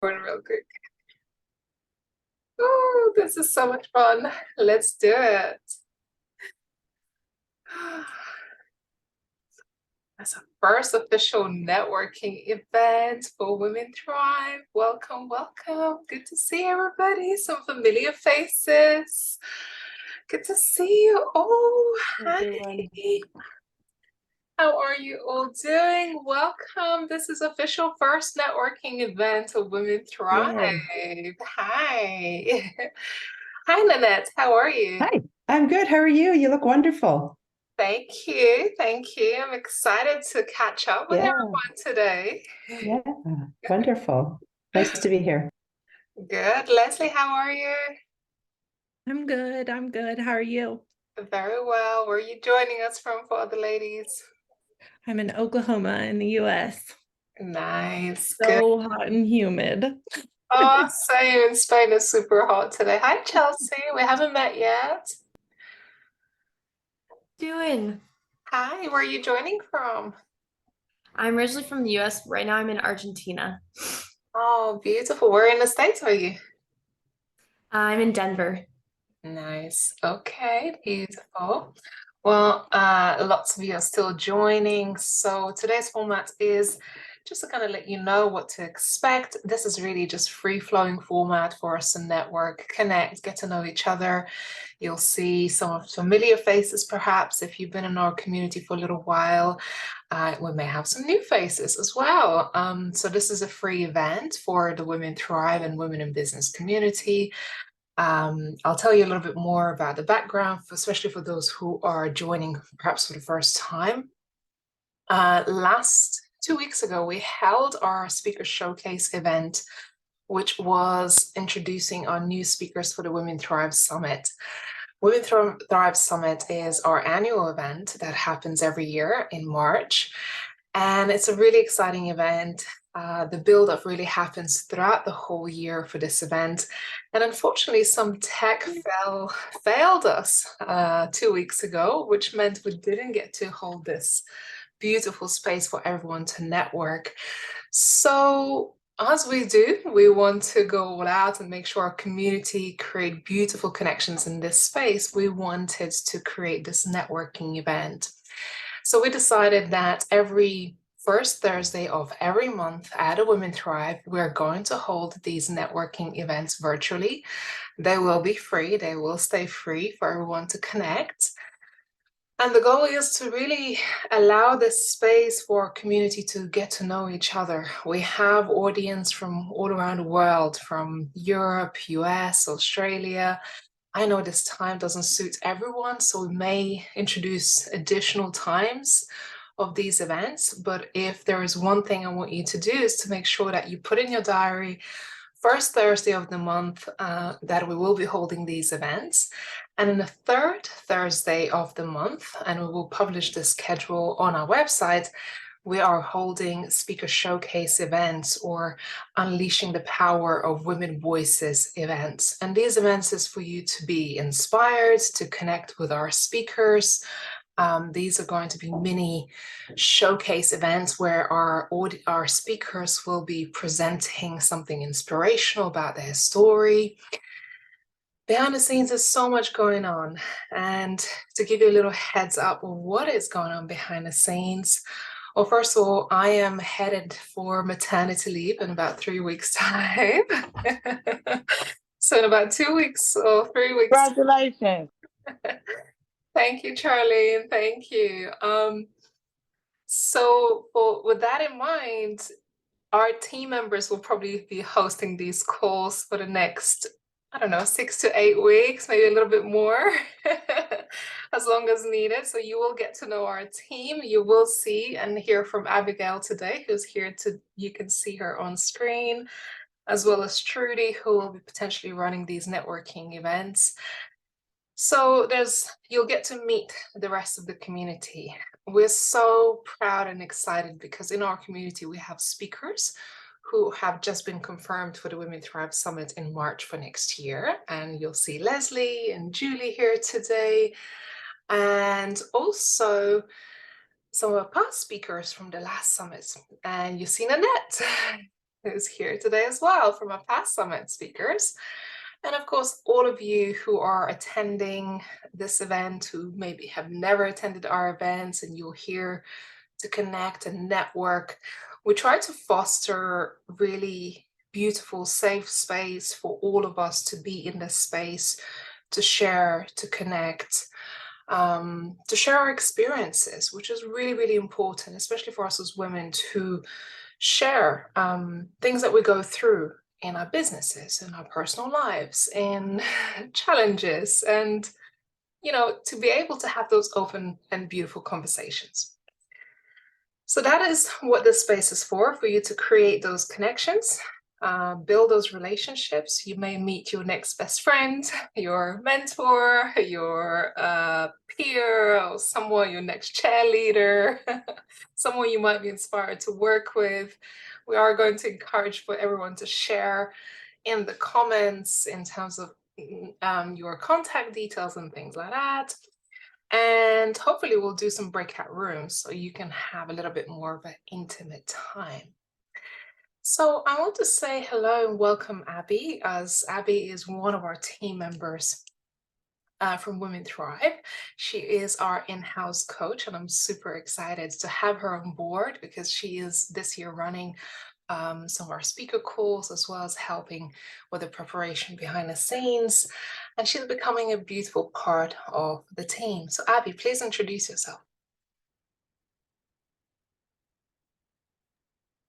One real quick. Oh, this is so much fun. Let's do it. That's our first official networking event for Women Thrive. Welcome, welcome. Good to see everybody. Some familiar faces. Good to see you all. Hi. Everyone. How are you all doing? Welcome. This is official first networking event of Women Thrive. Yeah. Hi. Hi, Nanette. How are you? Hi, I'm good. How are you? You look wonderful. Thank you. Thank you. I'm excited to catch up with Yeah, everyone today. yeah, wonderful. Nice to be here. Good. Leslie, how are you? I'm good. I'm good. How are you? Very well. Where are you joining us from for the ladies? I'm in Oklahoma in the US. Nice. Good. So hot and humid. Oh, same in Spain is super hot today. Hi, Chelsea. We haven't met yet. Doing? Hi, where are you joining from? I'm originally from the US. Right now I'm in Argentina. Oh, beautiful. Where in the States are you? I'm in Denver. Nice. Okay, beautiful. Well, lots of you are still joining. So today's format is just to kind of let you know what to expect. This is really just free-flowing format for us to network, connect, get to know each other. You'll see some of familiar faces, perhaps, if you've been in our community for a little while. We may have some new faces as well. So this is a free event for the Women Thrive and Women in Business community. I'll tell you a little bit more about the background, especially for those who are joining perhaps for the first time. Last 2 weeks ago, we held our speaker showcase event, which was introducing our new speakers for the Women Thrive Summit. Women Thrive Summit is our annual event that happens every year in March. And it's a really exciting event. The build-up really happens throughout the whole year for this event. And unfortunately, some tech failed us 2 weeks ago, which meant we didn't get to hold this beautiful space for everyone to network. So as we do, we want to go all out and make sure our community create beautiful connections in this space. We wanted to create this networking event. So we decided that every first Thursday of every month at a Women Thrive, we're going to hold these networking events virtually. They will be free, they will stay free for everyone to connect. And the goal is to really allow this space for our community to get to know each other. We have audience from all around the world, from Europe, US, Australia. I know this time doesn't suit everyone, so we may introduce additional times of these events. But if there is one thing I want you to do is to make sure that you put in your diary first Thursday of the month that we will be holding these events. And then the third Thursday of the month, and we will publish the schedule on our website, we are holding speaker showcase events or unleashing the power of women voices events. And these events is for you to be inspired, to connect with our speakers. These are going to be mini showcase events where our speakers will be presenting something inspirational about their story. Behind the scenes, there's so much going on. And to give you a little heads up of what is going on behind the scenes, well, first of all, I am headed for maternity leave in about 3 weeks' time. So in about 2 weeks or 3 weeks. Congratulations. Thank you, Charlie, and thank you. So with that in mind, our team members will probably be hosting these calls for the next, I don't know, 6 to 8 weeks, maybe a little bit more, as long as needed. So you will get to know our team. You will see and hear from Abigail today, who's here you can see her on screen, as well as Trudy, who will be potentially running these networking events. So you'll get to meet the rest of the community. We're so proud and excited because in our community, we have speakers who have just been confirmed for the Women Thrive Summit in March for next year. And you'll see Leslie and Julie here today. And also some of our past speakers from the last summit. And you've seen Annette. who's here today as well from our past summit speakers. And of course, all of you who are attending this event, who maybe have never attended our events and you're here to connect and network. We try to foster really beautiful, safe space for all of us to be in this space, to share, to connect, to share our experiences, which is really, really important, especially for us as women, to share things that we go through in our businesses, in our personal lives, in challenges, and to be able to have those open and beautiful conversations. So that is what this space is for you to create those connections, build those relationships. You may meet your next best friend, your mentor, your peer, or someone, your next cheerleader, someone you might be inspired to work with. We are going to encourage for everyone to share in the comments in terms of your contact details and things like that. And hopefully we'll do some breakout rooms so you can have a little bit more of an intimate time. So I want to say hello and welcome Abby, as Abby is one of our team members from Women Thrive. She is our in-house coach, and I'm super excited to have her on board because she is this year running some of our speaker calls, as well as helping with the preparation behind the scenes. And she's becoming a beautiful part of the team. So Abby, please introduce yourself.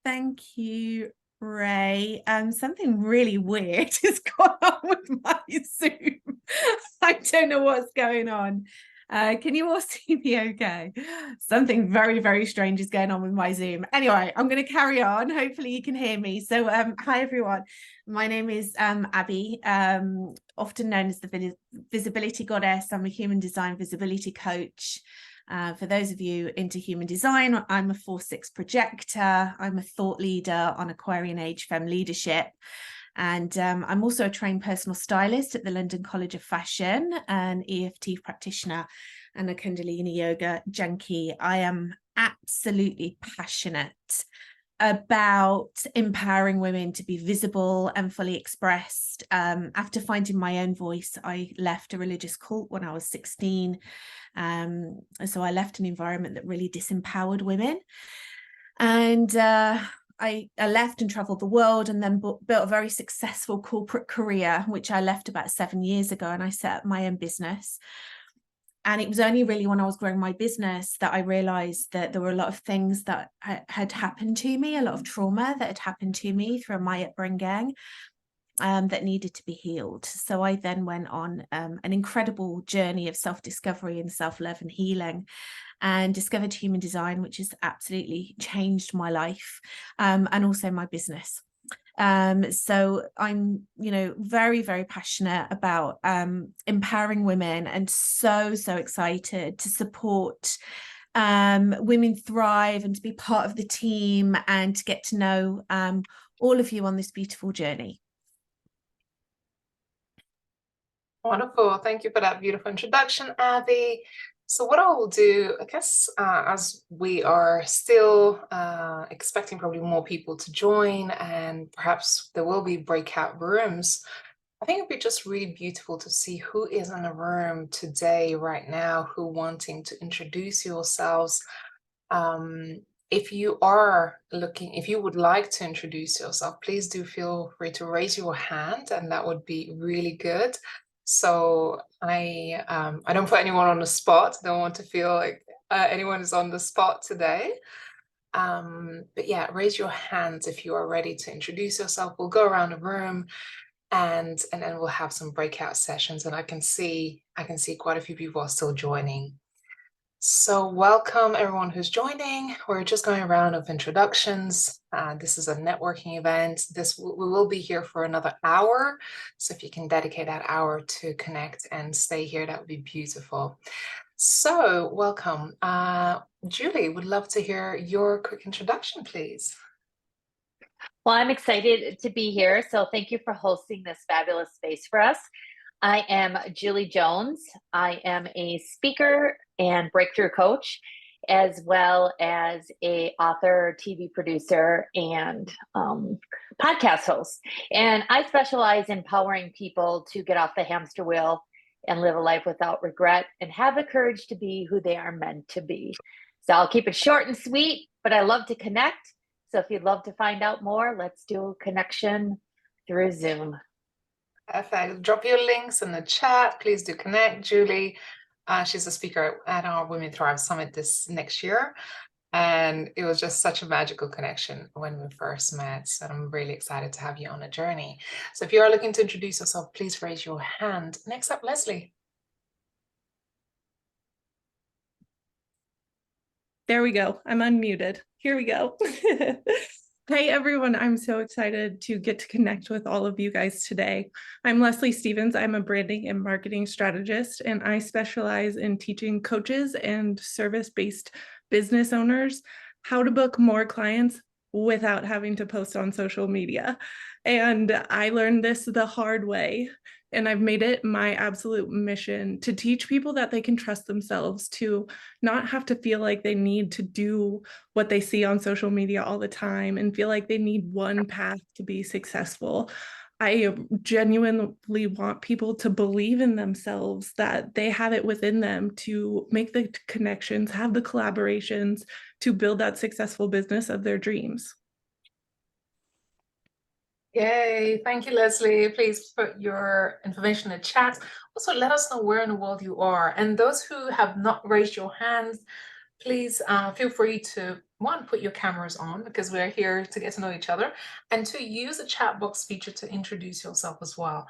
Thank you, Ray. Something really weird has gone on with my Zoom. I don't know what's going on. Can you all see me okay? Something very, very strange is going on with my Zoom. Anyway, I'm going to carry on. Hopefully you can hear me. So hi, everyone. My name is Abby, often known as the Visibility Goddess. I'm a human design visibility coach. For those of you into human design, I'm a 4/6 projector. I'm a thought leader on Aquarian Age Femme Leadership. And I'm also a trained personal stylist at the London College of Fashion, an EFT practitioner, and a Kundalini yoga junkie. I am absolutely passionate about empowering women to be visible and fully expressed. After finding my own voice, I left a religious cult when I was 16. So I left an environment that really disempowered women. And I left and traveled the world, and then built a very successful corporate career, which I left about 7 years ago, and I set up my own business. And it was only really when I was growing my business that I realized that there were a lot of things that had happened to me, a lot of trauma that had happened to me through my upbringing, that needed to be healed. So I then went on an incredible journey of self-discovery and self-love and healing, and discovered human design, which has absolutely changed my life, and also my business. So I'm, very, very passionate about empowering women, and so excited to support Women Thrive and to be part of the team and to get to know all of you on this beautiful journey. Wonderful. Thank you for that beautiful introduction, Abby. So what I will do, I guess, as we are still expecting probably more people to join, and perhaps there will be breakout rooms, I think it'd be just really beautiful to see who is in the room today, right now, who wanting to introduce yourselves. If you would like to introduce yourself, please do feel free to raise your hand, and that would be really good. So I don't put anyone on the spot. I don't want to feel like anyone is on the spot today. But yeah, raise your hands if you are ready to introduce yourself. We'll go around the room, and then we'll have some breakout sessions. And I can see quite a few people are still joining. So welcome everyone who's joining. We're just going a round of introductions. This is a networking event. We will be here for another hour. So if you can dedicate that hour to connect and stay here, that would be beautiful. So welcome. Julie, would love to hear your quick introduction, please. Well, I'm excited to be here. So thank you for hosting this fabulous space for us. I am Julie Jones. I am a speaker and breakthrough coach, as well as a author, TV producer, and podcast host. And I specialize in empowering people to get off the hamster wheel and live a life without regret and have the courage to be who they are meant to be. So I'll keep it short and sweet, but I love to connect. So if you'd love to find out more, let's do a connection through Zoom. Perfect. Drop your links in the chat. Please do connect. Julie, she's a speaker at our Women Thrive Summit this next year. And it was just such a magical connection when we first met. So I'm really excited to have you on a journey. So if you are looking to introduce yourself, please raise your hand. Next up, Leslie. There we go. I'm unmuted. Here we go. Hey everyone, I'm so excited to get to connect with all of you guys today. I'm Leslie Stevens. I'm a branding and marketing strategist, and I specialize in teaching coaches and service-based business owners how to book more clients without having to post on social media. And I learned this the hard way. And I've made it my absolute mission to teach people that they can trust themselves, to not have to feel like they need to do what they see on social media all the time and feel like they need one path to be successful. I genuinely want people to believe in themselves, that they have it within them to make the connections, have the collaborations to build that successful business of their dreams. Yay, thank you, Leslie. Please put your information in the chat. Also, let us know where in the world you are. And those who have not raised your hands, please feel free to, one, put your cameras on because we're here to get to know each other, and to use the chat box feature to introduce yourself as well.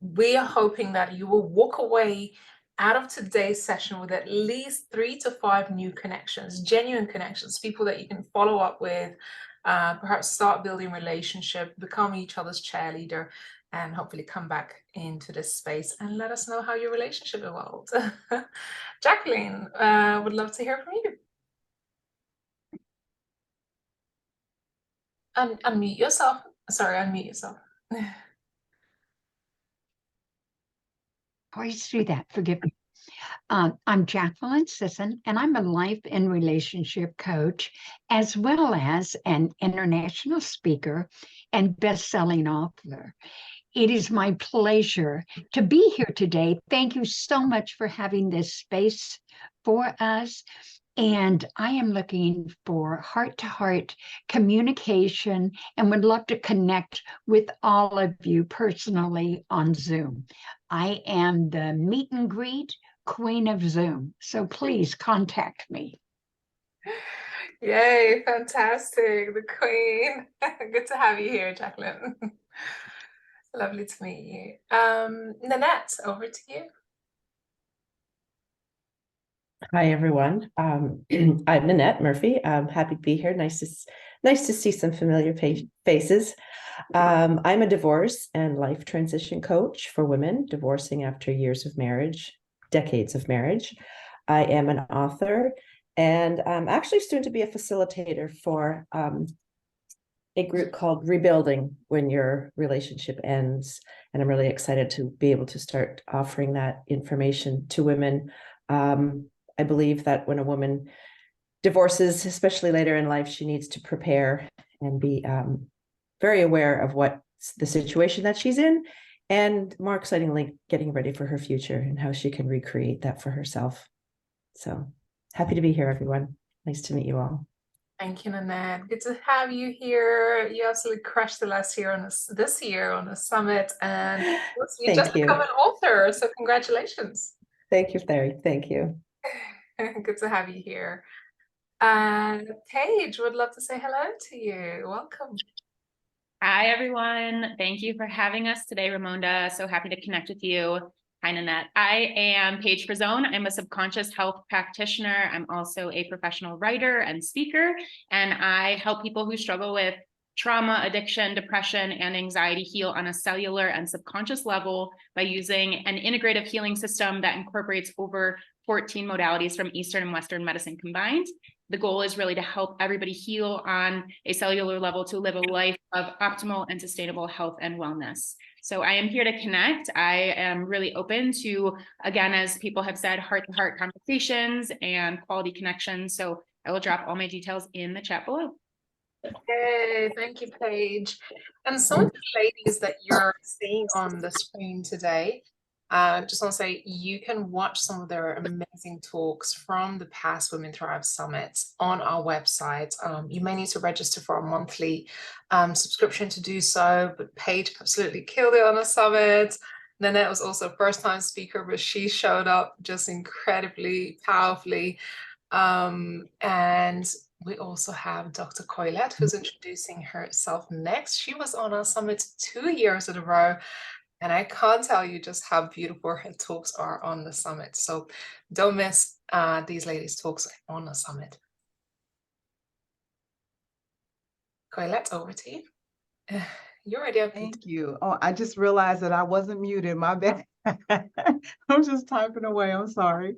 We are hoping that you will walk away out of today's session with at least 3 to 5 new connections, genuine connections, people that you can follow up with, perhaps start building relationship, become each other's cheerleader, and hopefully come back into this space and let us know how your relationship evolved. Jacqueline, would love to hear from you. Unmute yourself. Sorry, unmute yourself. Always do that, forgive me. I'm Jacqueline Sisson, and I'm a life and relationship coach, as well as an international speaker and best-selling author. It is my pleasure to be here today. Thank you so much for having this space for us. And I am looking for heart-to-heart communication and would love to connect with all of you personally on Zoom. I am the meet and greet queen of Zoom, so please contact me. Yay, fantastic, the queen. Good to have you here, Jacqueline. Lovely to meet you. Nanette, over to you. Hi, everyone. I'm Nanette Murphy. I'm happy to be here. Nice to see some familiar faces. I'm a divorce and life transition coach for women divorcing after years of marriage, decades of marriage. I am an author, and I'm actually soon to be a facilitator for a group called Rebuilding When Your Relationship Ends. And I'm really excited to be able to start offering that information to women. I believe that when a woman divorces, especially later in life, she needs to prepare and be very aware of what the situation that she's in, and more excitingly, getting ready for her future and how she can recreate that for herself. So happy to be here, everyone. Nice to meet you all. Thank you, Nanette. Good to have you here. You absolutely crushed the last year on this year on the summit, and you just become an author. So congratulations. Thank you, Therry. Thank you. Good to have you here. Paige, would love to say hello to you. Welcome. Hi, everyone. Thank you for having us today, Ramonda. So happy to connect with you. Hi, Nanette. I am Paige Frazone. I'm a subconscious health practitioner. I'm also a professional writer and speaker, and I help people who struggle with trauma, addiction, depression, and anxiety heal on a cellular and subconscious level by using an integrative healing system that incorporates over 14 modalities from Eastern and Western medicine combined. The goal is really to help everybody heal on a cellular level to live a life of optimal and sustainable health and wellness. So I am here to connect. I am really open to, again, as people have said, heart-to-heart conversations and quality connections. So I will drop all my details in the chat below. Yay, thank you, Paige. And some of the ladies that you're seeing on the screen today, just want to say you can watch some of their amazing talks from the past Women Thrive Summits on our website. You may need to register for a monthly subscription to do so, but Paige absolutely killed it on the summit. Nanette was also a first-time speaker, but she showed up just incredibly powerfully. And we also have Dr. Coylette, who's introducing herself next. She was on our summit 2 years in a row, and I can't tell you just how beautiful her talks are on the summit. So don't miss these ladies' talks on the summit. Coylette, over to you. You're ready. Thank you. Oh, I just realized that I wasn't muted. My bad. I'm just typing away. I'm sorry.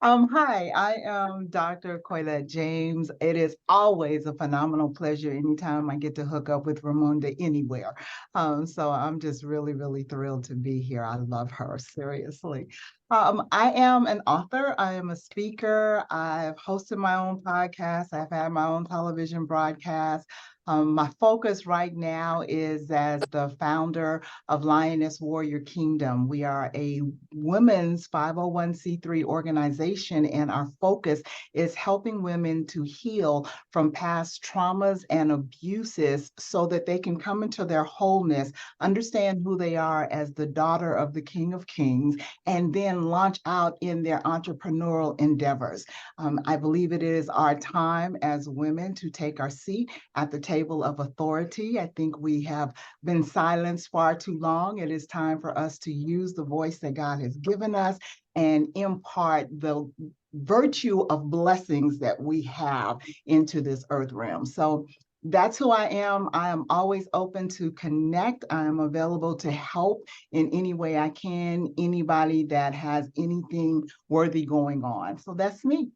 Hi, I am Dr. Coylette James. It is always a phenomenal pleasure anytime I get to hook up with Ramonda anywhere. So I'm just really, really thrilled to be here. I love her, seriously. I am an author. I am a speaker. I've hosted my own podcast. I've had my own television broadcast. My focus right now is as the founder of Lioness Warrior Kingdom. We are a women's 501c3 organization, and our focus is helping women to heal from past traumas and abuses so that they can come into their wholeness, understand who they are as the daughter of the King of Kings, and then launch out in their entrepreneurial endeavors. I believe it is our time as women to take our seat at the table of authority. I think we have been silenced far too long. It is time for us to use the voice that God has given us and impart the virtue of blessings that we have into this earth realm. So that's who I am. I am always open to connect. I am available to help in any way I can, anybody that has anything worthy going on. So that's me.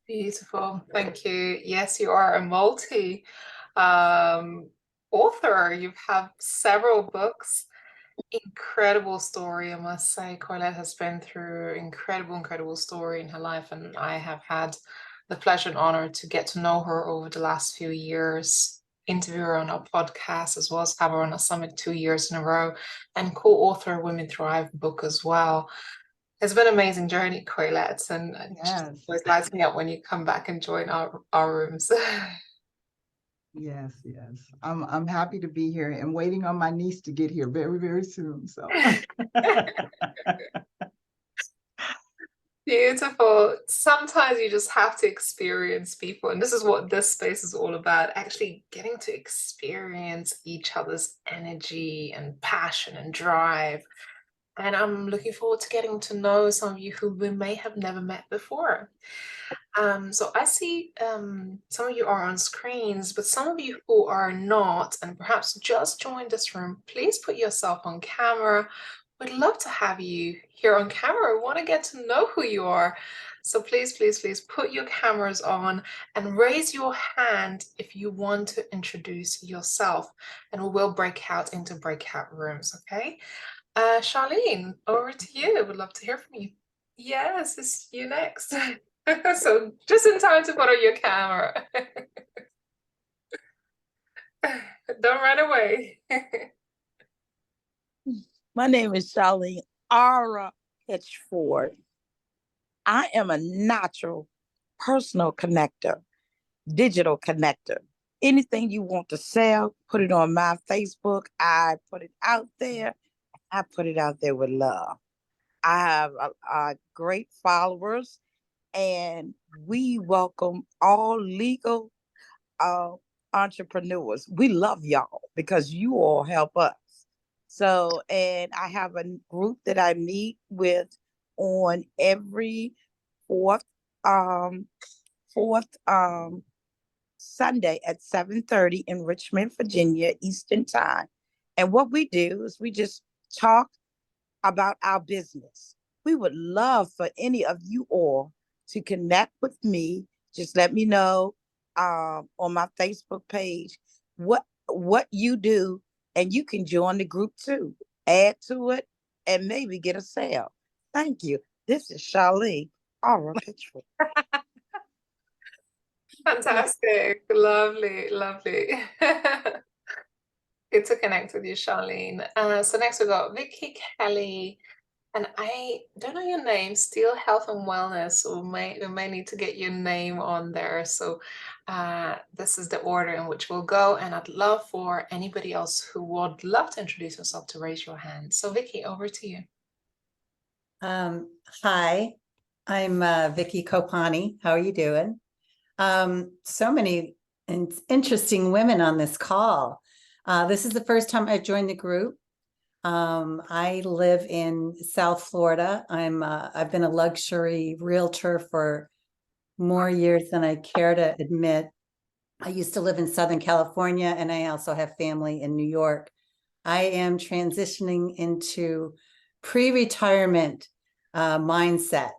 Beautiful. Thank you. Yes, you are a multi author. You have several books. Incredible story, I must say. Coylette has been through incredible story in her life, and I have had the pleasure and honor to get to know her over the last few years, interview her on our podcast, as well as have her on a summit 2 years in a row, and co-author Women Thrive book as well. It's been an amazing journey, Coylette, and it just always lights me up when you come back and join our rooms. Yes. I'm happy to be here and waiting on my niece to get here very, very soon. So beautiful. Sometimes you just have to experience people, and this is what this space is all about, actually getting to experience each other's energy and passion and drive. And I'm looking forward to getting to know some of you who we may have never met before. So I see some of you are on screens, but some of you who are not, and perhaps just joined this room, please put yourself on camera. We'd love to have you here on camera. We want to get to know who you are. So please put your cameras on and raise your hand if you want to introduce yourself, and we will break out into breakout rooms, okay? Charlene, over to you. Would love to hear from you. Yes, it's you next. So just in time to put on your camera. Don't run away. My name is Charlene Ara Hitchford. I am a natural personal connector, digital connector. Anything you want to sell, put it on my Facebook. I put it out there. I put it out there with love. I have great followers, and we welcome all legal entrepreneurs. We love y'all because you all help us. So, and I have a group that I meet with on every fourth Sunday at 7:30 in Richmond, Virginia, Eastern Time. And what we do is we just talk about our business. We would love for any of you all to connect with me. just let me know on my Facebook page what you do, and you can join the group too. Add to it and maybe get a sale. Thank you. This is Charlene Aura Pitchford. Fantastic. Lovely, lovely. Good to connect with you, Charlene. So next we got Vicky Kelly. And I don't know your name, Still Health and Wellness. We may need to get your name on there. So this is the order in which we'll go. And I'd love for anybody else who would love to introduce yourself to raise your hand. So Vicky, over to you. Hi, I'm Vicky Kopani. How are you doing? So many interesting women on this call. This is the first time I've joined the group. I live in South Florida. I've been a luxury realtor for more years than I care to admit. I used to live in Southern California, and I also have family in New York. I am transitioning into pre-retirement mindset.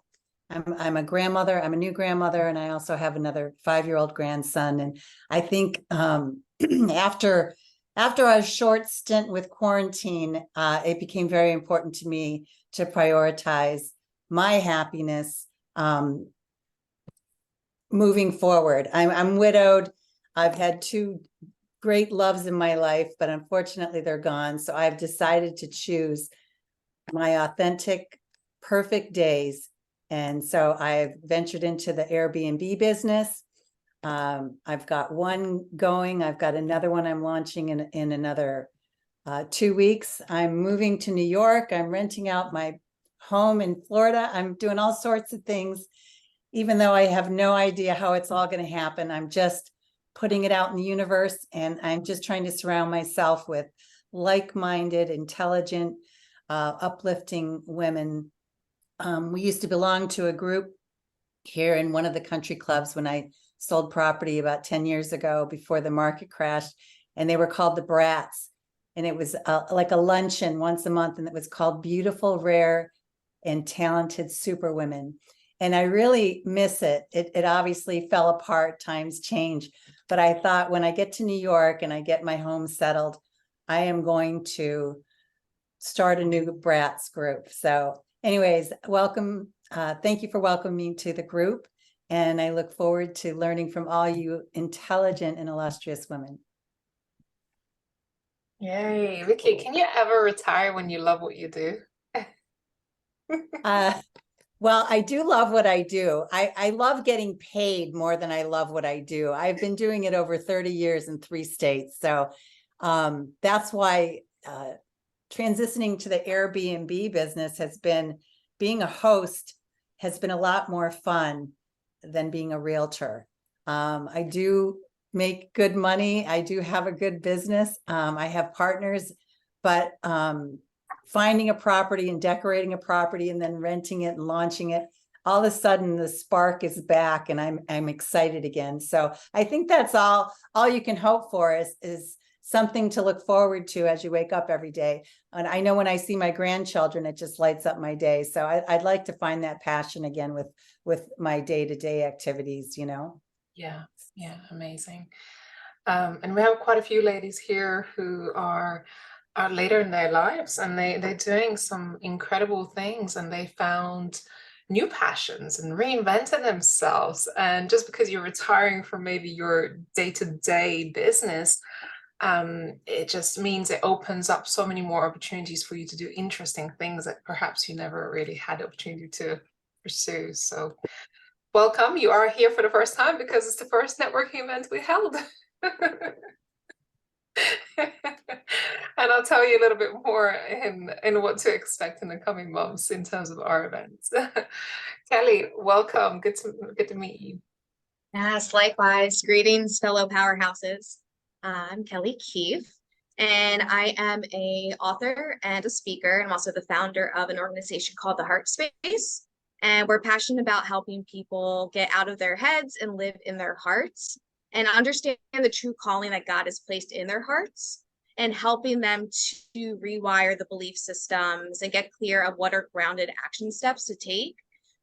I'm a grandmother. I'm a new grandmother, and I also have another 5-year-old grandson. And I think after a short stint with quarantine, it became very important to me to prioritize my happiness moving forward. I'm widowed. I've had 2 great loves in my life, but unfortunately they're gone. So I've decided to choose my authentic, perfect days. And so I've ventured into the Airbnb business. I've got one going. I've got another one I'm launching in another 2 weeks. I'm moving to New York. I'm renting out my home in Florida. I'm doing all sorts of things, even though I have no idea how it's all going to happen. I'm just putting it out in the universe, and I'm just trying to surround myself with like-minded, intelligent, uplifting women. We used to belong to a group here in one of the country clubs when I sold property about 10 years ago before the market crashed, and they were called the Brats. And it was like a luncheon once a month, and it was called Beautiful, Rare, and Talented Superwomen. And I really miss it. It obviously fell apart, times change. But I thought when I get to New York and I get my home settled, I am going to start a new Brats group. So anyways, welcome. Thank you for welcoming me to the group. And I look forward to learning from all you intelligent and illustrious women. Yay. Vicky, can you ever retire when you love what you do? Well, I do love what I do. I love getting paid more than I love what I do. I've been doing it over 30 years in 3 states. So that's why transitioning to the Airbnb business has been, being a host has been a lot more fun than being a realtor. I do make good money. I do have a good business. I have partners, but finding a property and decorating a property and then renting it and launching it, all of a sudden the spark is back, and I'm excited again. So I think that's all you can hope for is something to look forward to as you wake up every day. And I know when I see my grandchildren, it just lights up my day. So I'd like to find that passion again with my day-to-day activities, you know? Yeah, amazing. And we have quite a few ladies here who are later in their lives, and they're doing some incredible things, and they found new passions and reinvented themselves. And just because you're retiring from maybe your day-to-day business, it just means it opens up so many more opportunities for you to do interesting things that perhaps you never really had the opportunity to pursue. So welcome. You are here for the first time because it's the first networking event we held. And I'll tell you a little bit more in what to expect in the coming months in terms of our events. Kelly, welcome. Good to meet you. Yes, likewise. Greetings, fellow powerhouses. I'm Kelly Keefe, and I am an author and a speaker. I'm also the founder of an organization called The Heart Space, and we're passionate about helping people get out of their heads and live in their hearts and understand the true calling that God has placed in their hearts, and helping them to rewire the belief systems and get clear of what are grounded action steps to take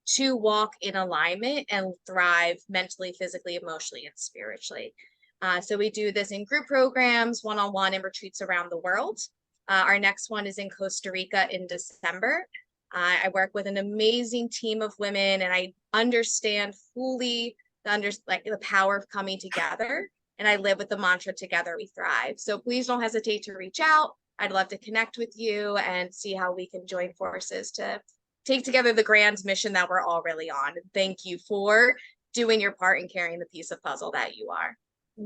to walk in alignment and thrive mentally, physically, emotionally, and spiritually. So we do this in group programs, one-on-one, and retreats around the world. Our next one is in Costa Rica in December. I work with an amazing team of women, and I understand fully the power of coming together. And I live with the mantra, together we thrive. So please don't hesitate to reach out. I'd love to connect with you and see how we can join forces to take together the grand mission that we're all really on. And thank you for doing your part and carrying the piece of puzzle that you are.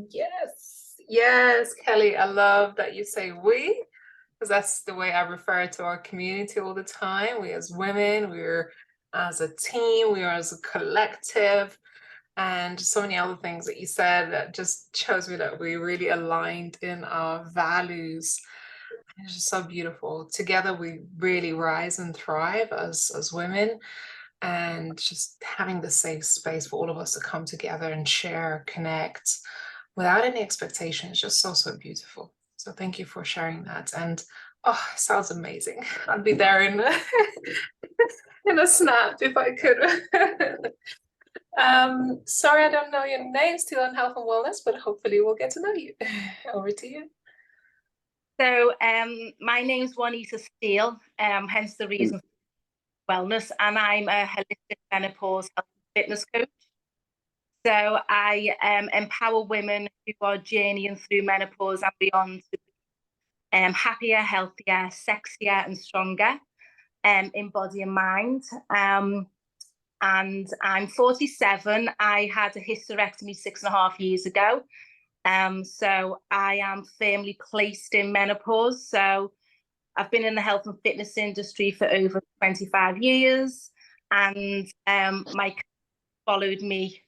Yes, yes, Kelly, I love that you say we, because that's the way I refer to our community all the time. We as women, we're as a team, we are as a collective, and so many other things that you said that just shows me that we really aligned in our values. It's just so beautiful. Together we really rise and thrive as women, and just having the safe space for all of us to come together and share, connect without any expectation. It's just so, so beautiful. So thank you for sharing that. And oh, it sounds amazing. I'd be there in in a snap if I could. Sorry, I don't know your name, still on health and wellness, but hopefully we'll get to know you. Over to you. So my name's Juanita Steele, hence the reason for wellness, and I'm a holistic menopause health and fitness coach. So I empower women who are journeying through menopause and beyond to be happier, healthier, sexier, and stronger in body and mind. And I'm 47. I had a hysterectomy 6.5 years ago. So I am firmly placed in menopause. So I've been in the health and fitness industry for over 25 years, and my followed me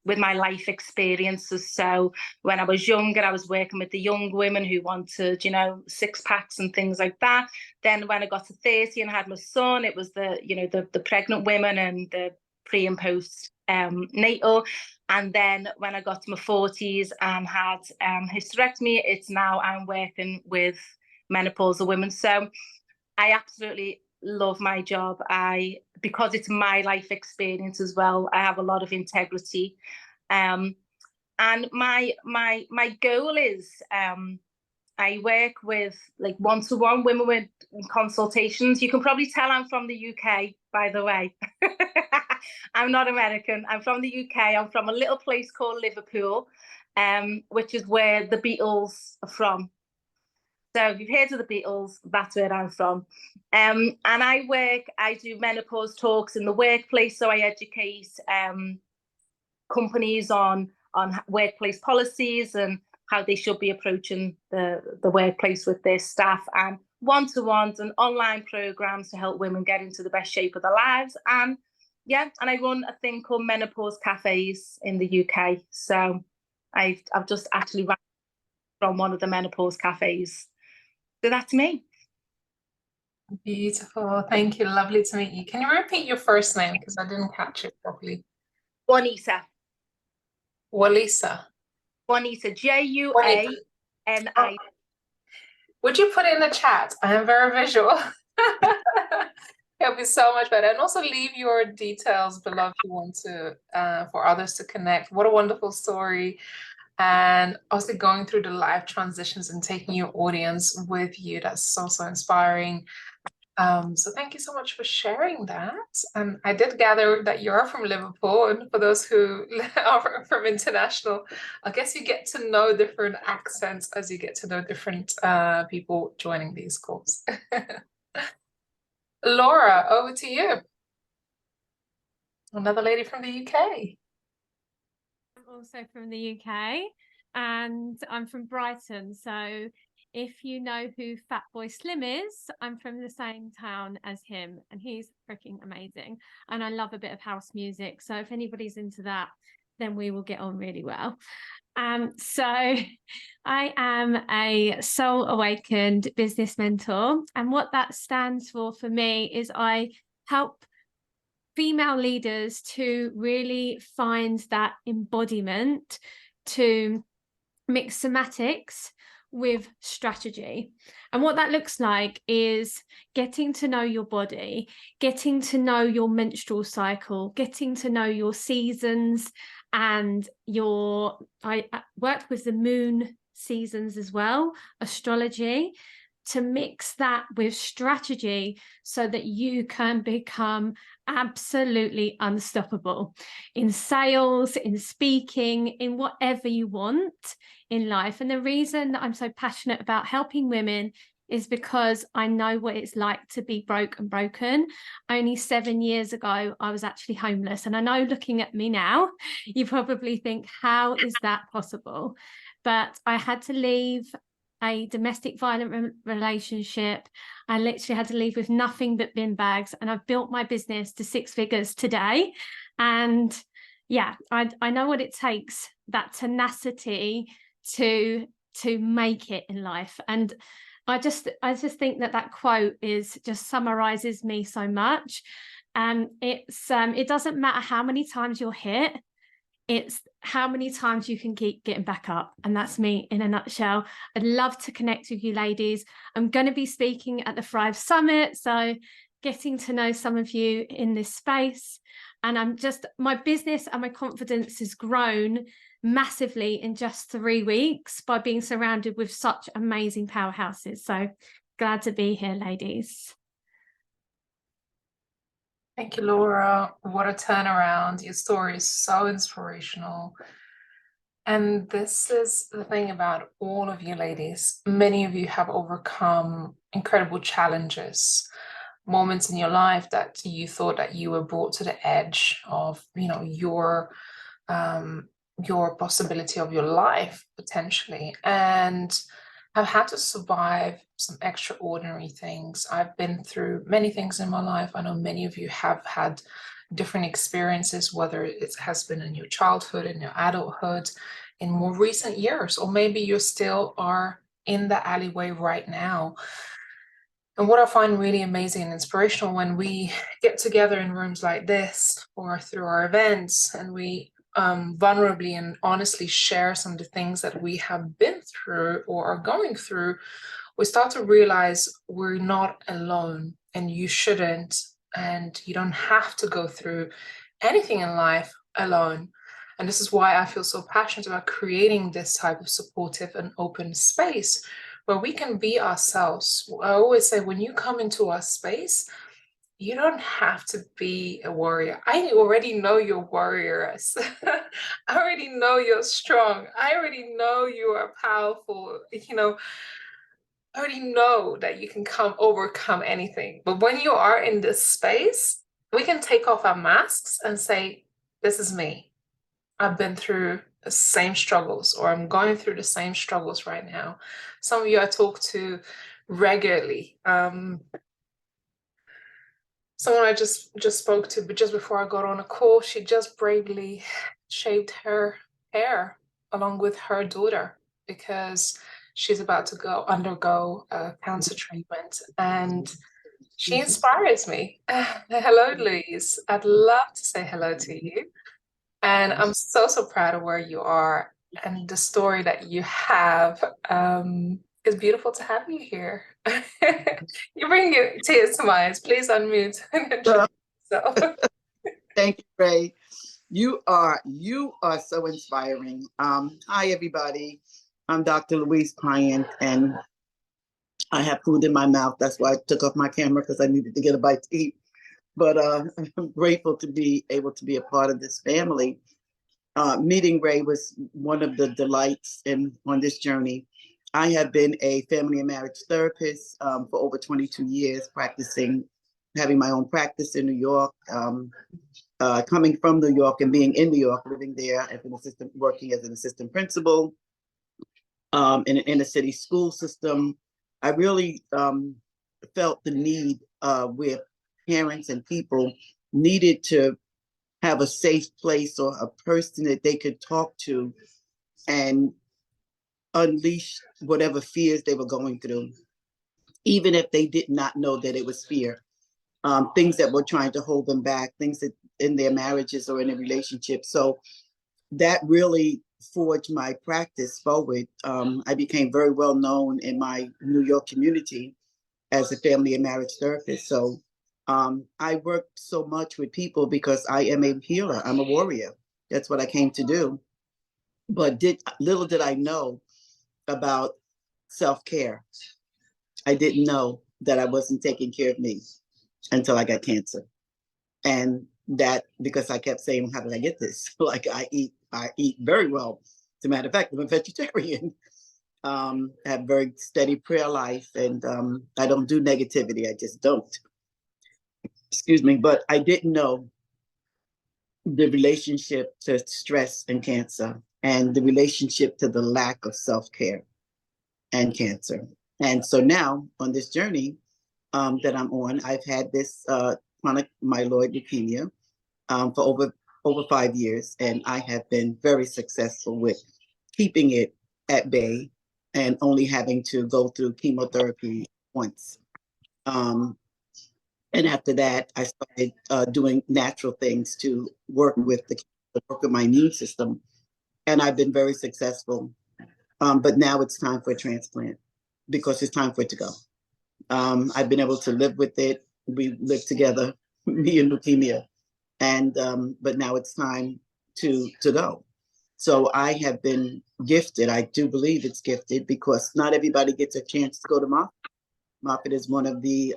with my life experiences. So when I was younger, I was working with the young women who wanted, you know, 6-packs and things like that. Then when I got to 30 and had my son, it was the pregnant women and the pre and post natal. And then when I got to my 40s and had hysterectomy, it's now I'm working with menopausal women. So I absolutely love my job. Because it's my life experience as well, I have a lot of integrity. And my goal is I work with like one-to-one women with consultations. You can probably tell I'm from the UK, by the way. I'm not American. I'm from the UK. I'm from a little place called Liverpool, which is where the Beatles are from. So if you've heard of the Beatles, that's where I'm from. And I do menopause talks in the workplace. So I educate companies on workplace policies and how they should be approaching the workplace with their staff, and one-to-ones and online programs to help women get into the best shape of their lives. And I run a thing called Menopause Cafes in the UK. So I've just actually ran from one of the menopause cafes. So that's me. Beautiful. Thank you. Lovely to meet you. Can you repeat your first name, because I didn't catch it properly? Juanita. Walisa. Juanita. Juani. Would you put it in the chat? I am very visual. It'll be so much better. And also leave your details below if you want to, for others to connect. What a wonderful story. And also going through the life transitions and taking your audience with you. That's so, so inspiring. So thank you so much for sharing that. And I did gather that you're from Liverpool, and for those who are from international, I guess you get to know different accents as you get to know different people joining these calls. Laura, over to you. Another lady from the UK. I'm also from the UK, and I'm from Brighton. So if you know who Fatboy Slim is, I'm from the same town as him, and he's freaking amazing. And I love a bit of house music. So if anybody's into that, then we will get on really well. So I am a soul awakened business mentor. And what that stands for me is I help female leaders to really find that embodiment, to mix somatics with strategy. And what that looks like is getting to know your body, getting to know your menstrual cycle, getting to know your seasons, and I worked with the moon seasons as well, astrology, to mix that with strategy so that you can become absolutely unstoppable in sales, in speaking, in whatever you want in life. And the reason that I'm so passionate about helping women is because I know what it's like to be broke and broken. Only 7 years ago, I was actually homeless. And I know, looking at me now, you probably think, how is that possible? But I had to leave a domestic violent relationship. I literally had to leave with nothing but bin bags, and I've built my business to 6 figures today. And yeah, I know what it takes, that tenacity to make it in life. And I just think that quote just summarizes me so much. And it doesn't matter how many times you're hit, it's how many times you can keep getting back up. And that's me in a nutshell. I'd love to connect with you ladies. I'm going to be speaking at the Thrive Summit, so getting to know some of you in this space. And my business and my confidence has grown massively in just 3 weeks by being surrounded with such amazing powerhouses. So glad to be here, ladies. Thank you, Laura. What a turnaround. Your story is so inspirational. And this is the thing about all of you ladies. Many of you have overcome incredible challenges, moments in your life that you thought that you were brought to the edge of, your possibility of your life potentially, and have had to survive some extraordinary things. I've been through many things in my life. I know many of you have had different experiences, whether it has been in your childhood, in your adulthood, in more recent years, or maybe you still are in the alleyway right now. And what I find really amazing and inspirational when we get together in rooms like this or through our events, and we vulnerably and honestly share some of the things that we have been through or are going through, we start to realize we're not alone, and you shouldn't, and you don't have to go through anything in life alone. And this is why I feel so passionate about creating this type of supportive and open space where we can be ourselves. I always say, when you come into our space, you don't have to be a warrior. I already know you're warriors. I already know you're strong. I already know you are powerful. I already know that you can overcome anything. But when you are in this space, we can take off our masks and say, this is me. I've been through the same struggles, or I'm going through the same struggles right now. Some of you I talk to regularly. Someone I just spoke to, but just before I got on a call, she just bravely shaved her hair along with her daughter because she's about to undergo cancer treatment. And she inspires me. Hello, Louise. I'd love to say hello to you. And I'm so proud of where you are and the story that you have. It's beautiful to have you here. You bring tears to my eyes. Please unmute and introduce yourself. Thank you, Ray. You are so inspiring. Hi, everybody. I'm Dr. Louise Payant, and I have food in my mouth. That's why I took off my camera, because I needed to get a bite to eat. But I'm grateful to be able to be a part of this family. Meeting Ray was one of the delights on this journey. I have been a family and marriage therapist for over 22 years, having my own practice in New York, coming from New York and being in New York, living there as an assistant, working as an assistant principal in an inner city school system. I really felt the need where parents and people needed to have a safe place or a person that they could talk to and unleash whatever fears they were going through, even if they did not know that it was fear. Things that were trying to hold them back, things that in their marriages or in a relationship. So that really forge my practice forward. I became very well known in my New York community as a family and marriage therapist. So I work so much with people because I am a healer. I'm a warrior. That's what I came to do. But little did I know about self-care. I didn't know that I wasn't taking care of me until I got cancer. And that because I kept saying, how did I get this? Like I eat very well. As a matter of fact, I'm a vegetarian. I have very steady prayer life, and I don't do negativity. I just don't. Excuse me, but I didn't know the relationship to stress and cancer, and the relationship to the lack of self-care and cancer. And so now on this journey that I'm on, I've had this chronic myeloid leukemia for over 5 years, and I have been very successful with keeping it at bay and only having to go through chemotherapy once. And after that, I started doing natural things to work with my immune system, and I've been very successful. But now it's time for a transplant because it's time for it to go. I've been able to live with it. We live together, me and leukemia, and but now it's time to go. So I have been gifted. I do believe it's gifted because not everybody gets a chance to go to Moffitt. Moffitt is one of the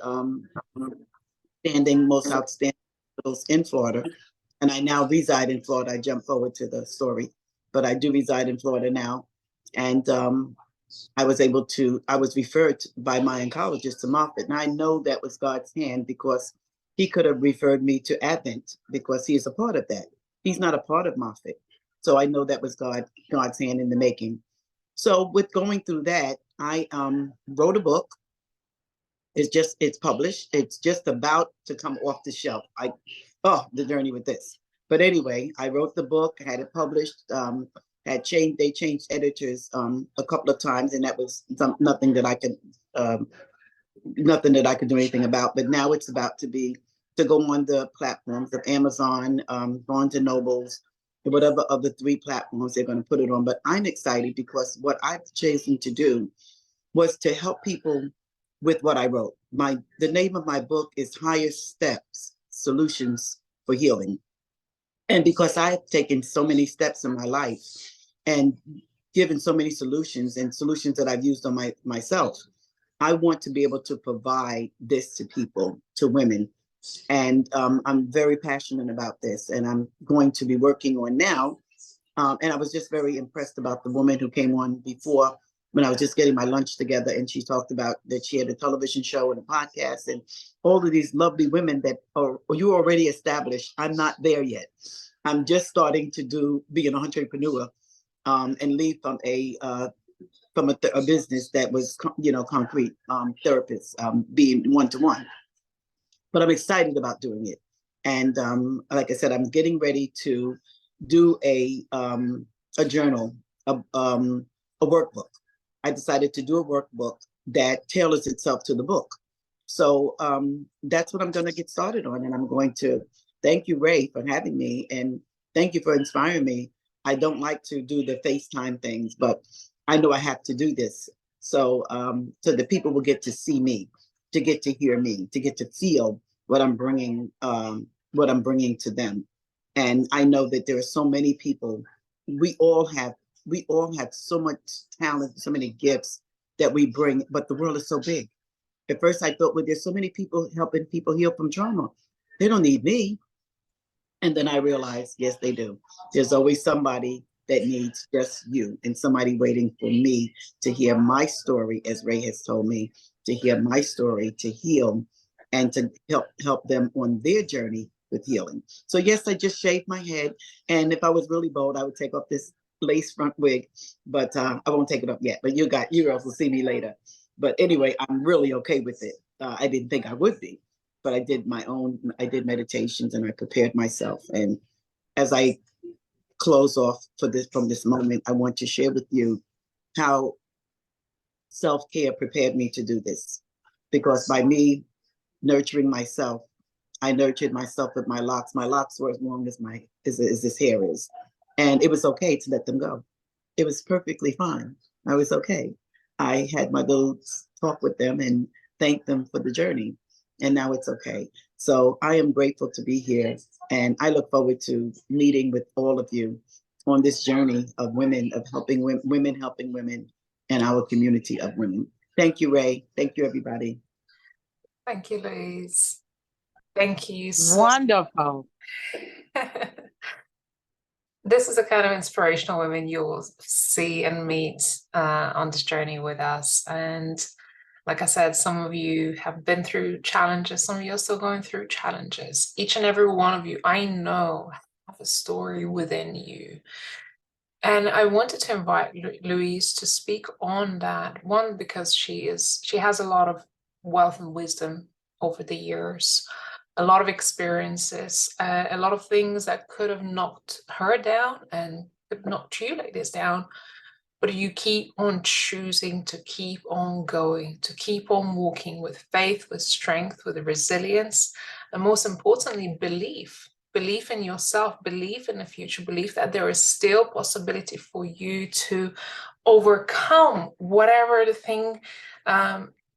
most outstanding hospitals in Florida. And I now reside in Florida. I jump forward to the story, but I do reside in Florida now. And I was referred by my oncologist to Moffitt. And I know that was God's hand because he could have referred me to Advent because he is a part of that. He's not a part of Moffitt. So I know that was God's hand in the making. So with going through that, I wrote a book. It's published. It's just about to come off the shelf. The journey with this. But anyway, I wrote the book, had it published, they changed editors a couple of times, and that was nothing that I could do anything about. But now it's about to go on the platforms of Amazon, Barnes and Nobles, whatever of the 3 platforms they're going to put it on. But I'm excited because what I've chosen to do was to help people with what I wrote. The name of my book is Higher Steps, Solutions for Healing. And because I've taken so many steps in my life and given so many solutions and solutions that I've used on myself, I want to be able to provide this to people, to women. And I'm very passionate about this, and I'm going to be working on now. And I was just very impressed about the woman who came on before when I was just getting my lunch together, and she talked about that she had a television show and a podcast and all of these lovely women that you already established. I'm not there yet. I'm just starting to be an entrepreneur and leave from a business that was, concrete therapists, being one-to-one. But I'm excited about doing it. And like I said, I'm getting ready to do a journal, a workbook. I decided to do a workbook that tailors itself to the book. So that's what I'm going to get started on. And I'm going to thank you, Ray, for having me. And thank you for inspiring me. I don't like to do the FaceTime things, but I know I have to do this. So the people will get to see me, to get to hear me, to get to feel what I'm bringing to them. And I know that there are so many people. We all have so much talent, so many gifts that we bring, but the world is so big. At first I thought, well, there's so many people helping people heal from trauma. They don't need me. And then I realized, yes, they do. There's always somebody that needs just you, and somebody waiting for me to hear my story, as Ray has told me, to hear my story, to heal, and to help them on their journey with healing. So yes, I just shaved my head. And if I was really bold, I would take off this lace front wig, but I won't take it up yet. But you girls will see me later. But anyway, I'm really okay with it. I didn't think I would be, but I did meditations and I prepared myself. And as I close off from this moment, I want to share with you how self-care prepared me to do this. Because by me nurturing myself, I nurtured myself with my locks. My locks were as long as this hair is. And it was okay to let them go. it was perfectly fine. I was okay. I had my little talk with them and thanked them for the journey, and now it's okay. So I am grateful to be here, and I look forward to meeting with all of you on this journey of women, of helping women helping women, and our community of women. Thank you, Ray. Thank you, everybody. Thank you, Louise. Thank you so Wonderful. This is the kind of inspirational women you'll see and meet on this journey with us. And like I said, some of you have been through challenges, some of you are still going through challenges. Each and every one of you, I know, have a story within you. And I wanted to invite Louise to speak on that. One, because she has a lot of wealth and wisdom over the years, a lot of experiences, a lot of things that could have knocked her down and could knock you ladies down. But you keep on choosing to keep on going, to keep on walking with faith, with strength, with resilience, and most importantly, belief. Belief in yourself, belief in the future, belief that there is still possibility for you to overcome whatever the thing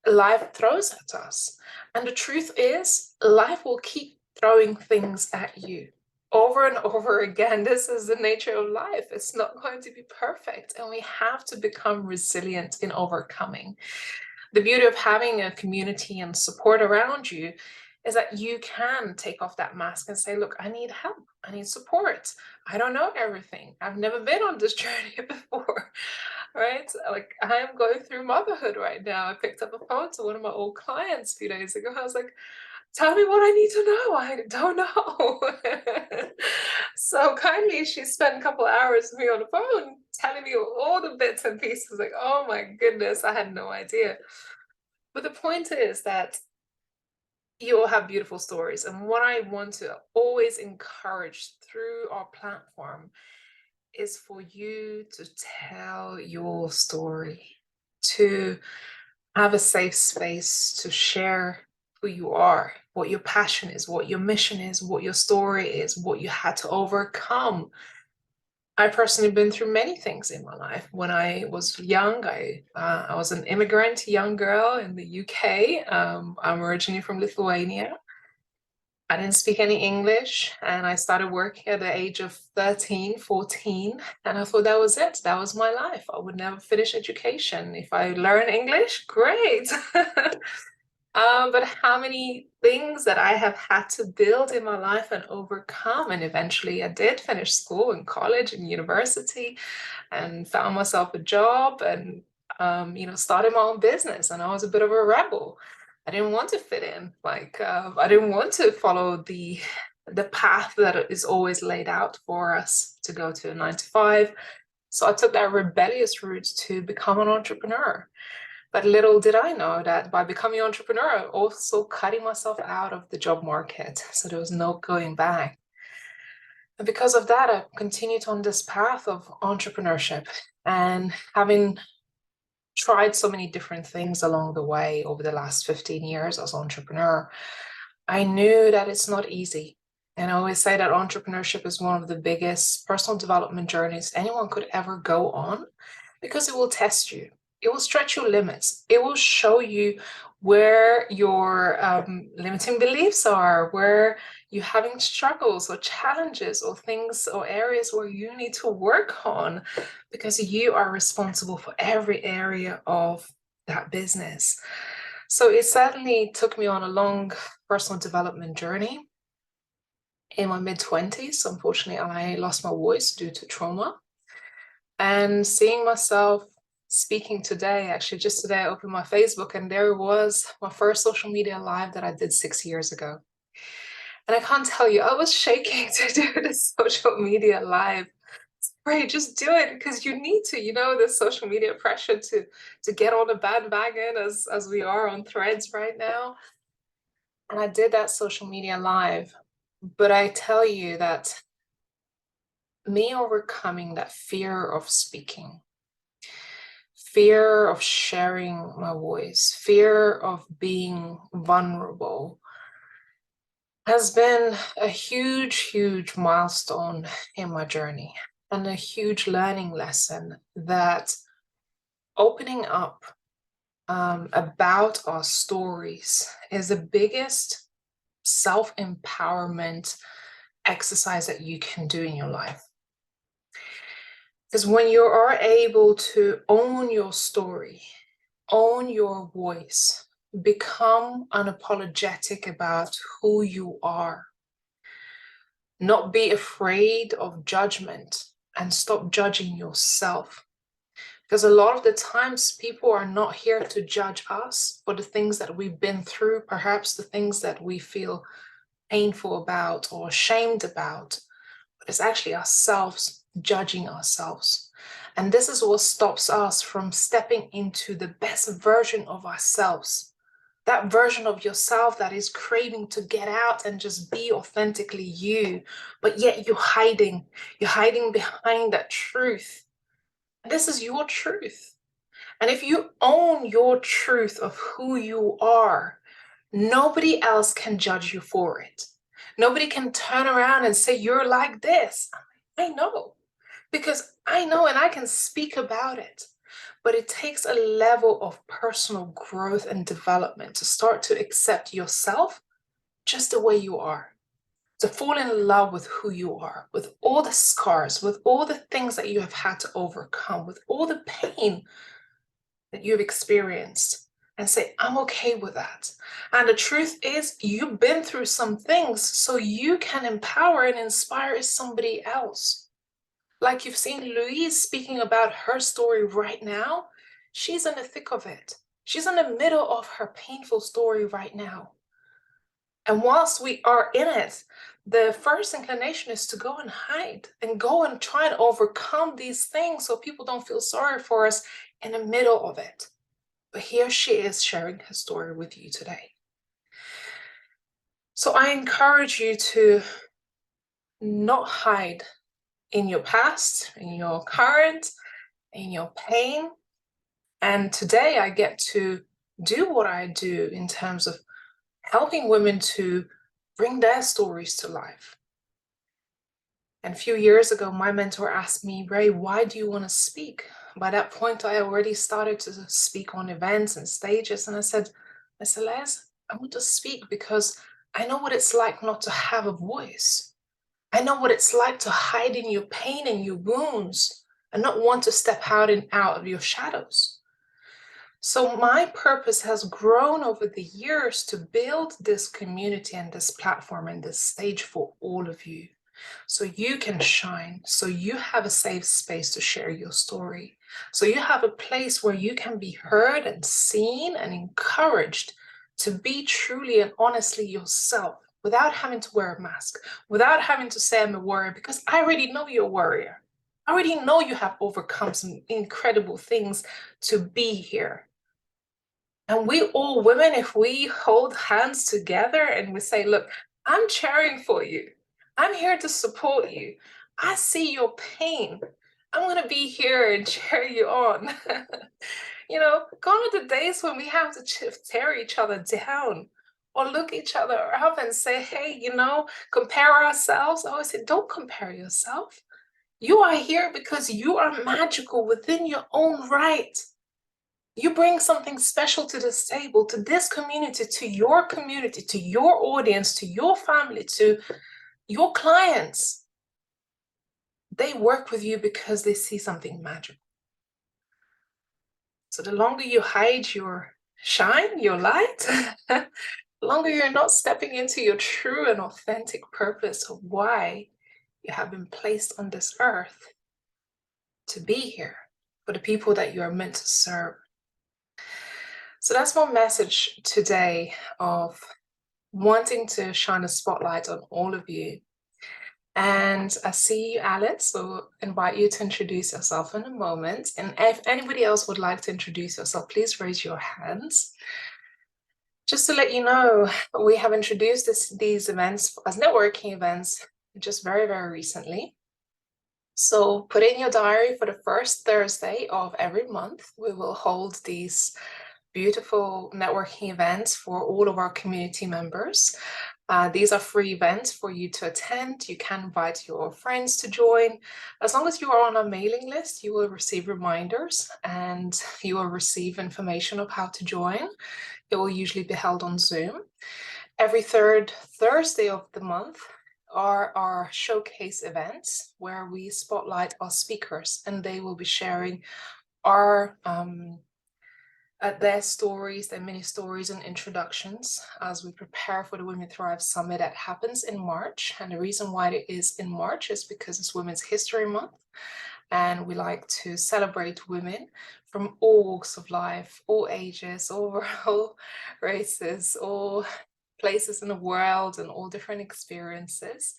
life throws at us. And the truth is, life will keep throwing things at you over and over again. This is the nature of life. It's not going to be perfect, and we have to become resilient in overcoming. The beauty of having a community and support around you is that you can take off that mask and say, look, I need help. I need support. I don't know everything. I've never been on this journey before, right? Like, I'm going through motherhood right now. I picked up a phone to one of my old clients a few days ago. I was like, tell me what I need to know. I don't know. So kindly, she spent a couple hours with me on the phone telling me all the bits and pieces. Like, oh my goodness, I had no idea. But the point is that you all have beautiful stories. And what I want to always encourage through our platform is for you to tell your story, to have a safe space to share who you are, what your passion is, what your mission is, what your story is, what you had to overcome. I personally been through many things in my life. When I was young, I was an immigrant young girl in the UK. I'm originally from Lithuania. I didn't speak any English, and I started working at the age of 13, 14, and I thought that was it. That was my life. I would never finish education. If I learn English, great. But how many things that I have had to build in my life and overcome, and eventually I did finish school and college and university and found myself a job and started my own business. And I was a bit of a rebel. I didn't want to fit in. Like, I didn't want to follow the path that is always laid out for us to go to a 9 to 5. So I took that rebellious route to become an entrepreneur. But little did I know that by becoming an entrepreneur, I'm also cutting myself out of the job market. So there was no going back. And because of that, I continued on this path of entrepreneurship, and having tried so many different things along the way over the last 15 years as an entrepreneur, I knew that it's not easy. And I always say that entrepreneurship is one of the biggest personal development journeys anyone could ever go on, because it will test you. It will stretch your limits. It will show you where your limiting beliefs are, where you're having struggles or challenges or things or areas where you need to work on, because you are responsible for every area of that business. So it certainly took me on a long personal development journey. In my mid-20s, unfortunately, I lost my voice due to trauma. And seeing myself speaking today, actually just today I opened my Facebook and there was my first social media live that I did 6 years ago. And I can't tell you, I was shaking to do this social media live. Right, just do it because you need to, the social media pressure to get on the bandwagon as we are on Threads right now. And I did that social media live. But I tell you that me overcoming that fear of speaking, fear of sharing my voice, fear of being vulnerable has been a huge, huge milestone in my journey. and a huge learning lesson that opening up about our stories is the biggest self-empowerment exercise that you can do in your life. Because when you are able to own your story, own your voice, become unapologetic about who you are, not be afraid of judgment, and stop judging yourself. Because a lot of the times people are not here to judge us for the things that we've been through, perhaps the things that we feel painful about or ashamed about, but it's actually ourselves judging ourselves. And this is what stops us from stepping into the best version of ourselves. That version of yourself that is craving to get out and just be authentically you, but yet you're hiding behind that truth. This is your truth. And if you own your truth of who you are, nobody else can judge you for it. Nobody can turn around and say, you're like this. I know, because I know and I can speak about it. But it takes a level of personal growth and development to start to accept yourself just the way you are, to fall in love with who you are, with all the scars, with all the things that you have had to overcome, with all the pain that you've experienced, and say, I'm okay with that. And the truth is, you've been through some things so you can empower and inspire somebody else. Like you've seen Louise speaking about her story right now. She's in the thick of it. She's in the middle of her painful story right now. And whilst we are in it, the first inclination is to go and hide and go and try and overcome these things so people don't feel sorry for us in the middle of it. But here she is sharing her story with you today. So I encourage you to not hide in your past, in your current, in your pain. And today I get to do what I do in terms of helping women to bring their stories to life. And a few years ago, my mentor asked me, Ray, why do you want to speak? By that point, I already started to speak on events and stages. And I said, Les, I want to speak because I know what it's like not to have a voice. I know what it's like to hide in your pain and your wounds and not want to step out of your shadows. So my purpose has grown over the years to build this community and this platform and this stage for all of you, so you can shine, so you have a safe space to share your story, so you have a place where you can be heard and seen and encouraged to be truly and honestly yourself, without having to wear a mask, without having to say I'm a warrior, because I already know you're a warrior. I already know you have overcome some incredible things to be here. And we all women, if we hold hands together and we say, look, I'm cheering for you. I'm here to support you. I see your pain. I'm going to be here and cheer you on. You know, gone are the days when we have to tear each other down or look each other up and say, hey, you know, compare ourselves. I always say, don't compare yourself. You are here because you are magical within your own right. You bring something special to this table, to this community, to your audience, to your family, to your clients. They work with you because they see something magical. So the longer you hide your shine, your light, the longer you're not stepping into your true and authentic purpose of why you have been placed on this earth to be here for the people that you are meant to serve. So that's my message today, of wanting to shine a spotlight on all of you. And I see you, Alex, so invite you to introduce yourself in a moment. And if anybody else would like to introduce yourself, please raise your hands. Just to let you know, we have introduced these events as networking events just very, very recently. So put in your diary for the first Thursday of every month. We will hold these beautiful networking events for all of our community members. These are free events for you to attend. You can invite your friends to join. As long as you are on our mailing list, you will receive reminders and you will receive information of how to join. It will usually be held on Zoom. Every third Thursday of the month are our showcase events where we spotlight our speakers, and they will be sharing our their stories, their mini stories and introductions as we prepare for the Women Thrive Summit that happens in March. And the reason why it is in March is because it's Women's History Month. And we like to celebrate women from all walks of life, all ages, all races, all places in the world and all different experiences.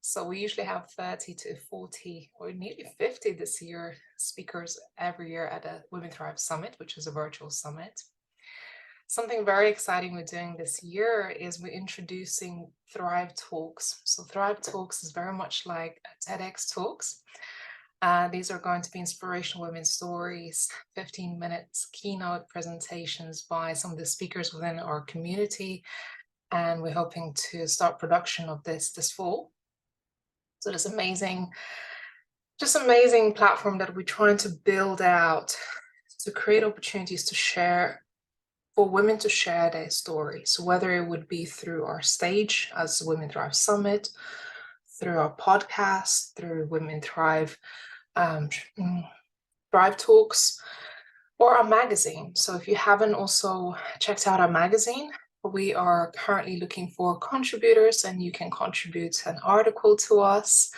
So we usually have 30 to 40 or nearly 50 this year speakers every year at the Women Thrive Summit, which is a virtual summit. Something very exciting we're doing this year is we're introducing Thrive Talks. So Thrive Talks is very much like TEDx Talks. These are going to be inspirational women's stories, 15 minutes keynote presentations by some of the speakers within our community. And we're hoping to start production of this fall. So this amazing platform that we're trying to build out to create opportunities to share, for women to share their stories. So whether it would be through our stage as Women Thrive Summit, through our podcast, through Women Thrive Thrive Talks, or our magazine. So if you haven't also checked out our magazine, we are currently looking for contributors, and you can contribute an article to us.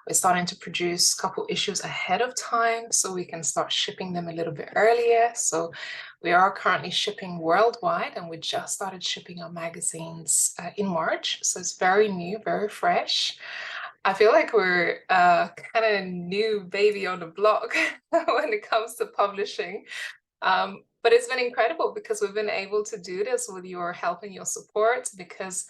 We're starting to produce a couple issues ahead of time so we can start shipping them a little bit earlier. So we are currently shipping worldwide, and we just started shipping our magazines in March. So it's very new, very fresh. I feel like we're kind of a new baby on the block when it comes to publishing. But it's been incredible because we've been able to do this with your help and your support, because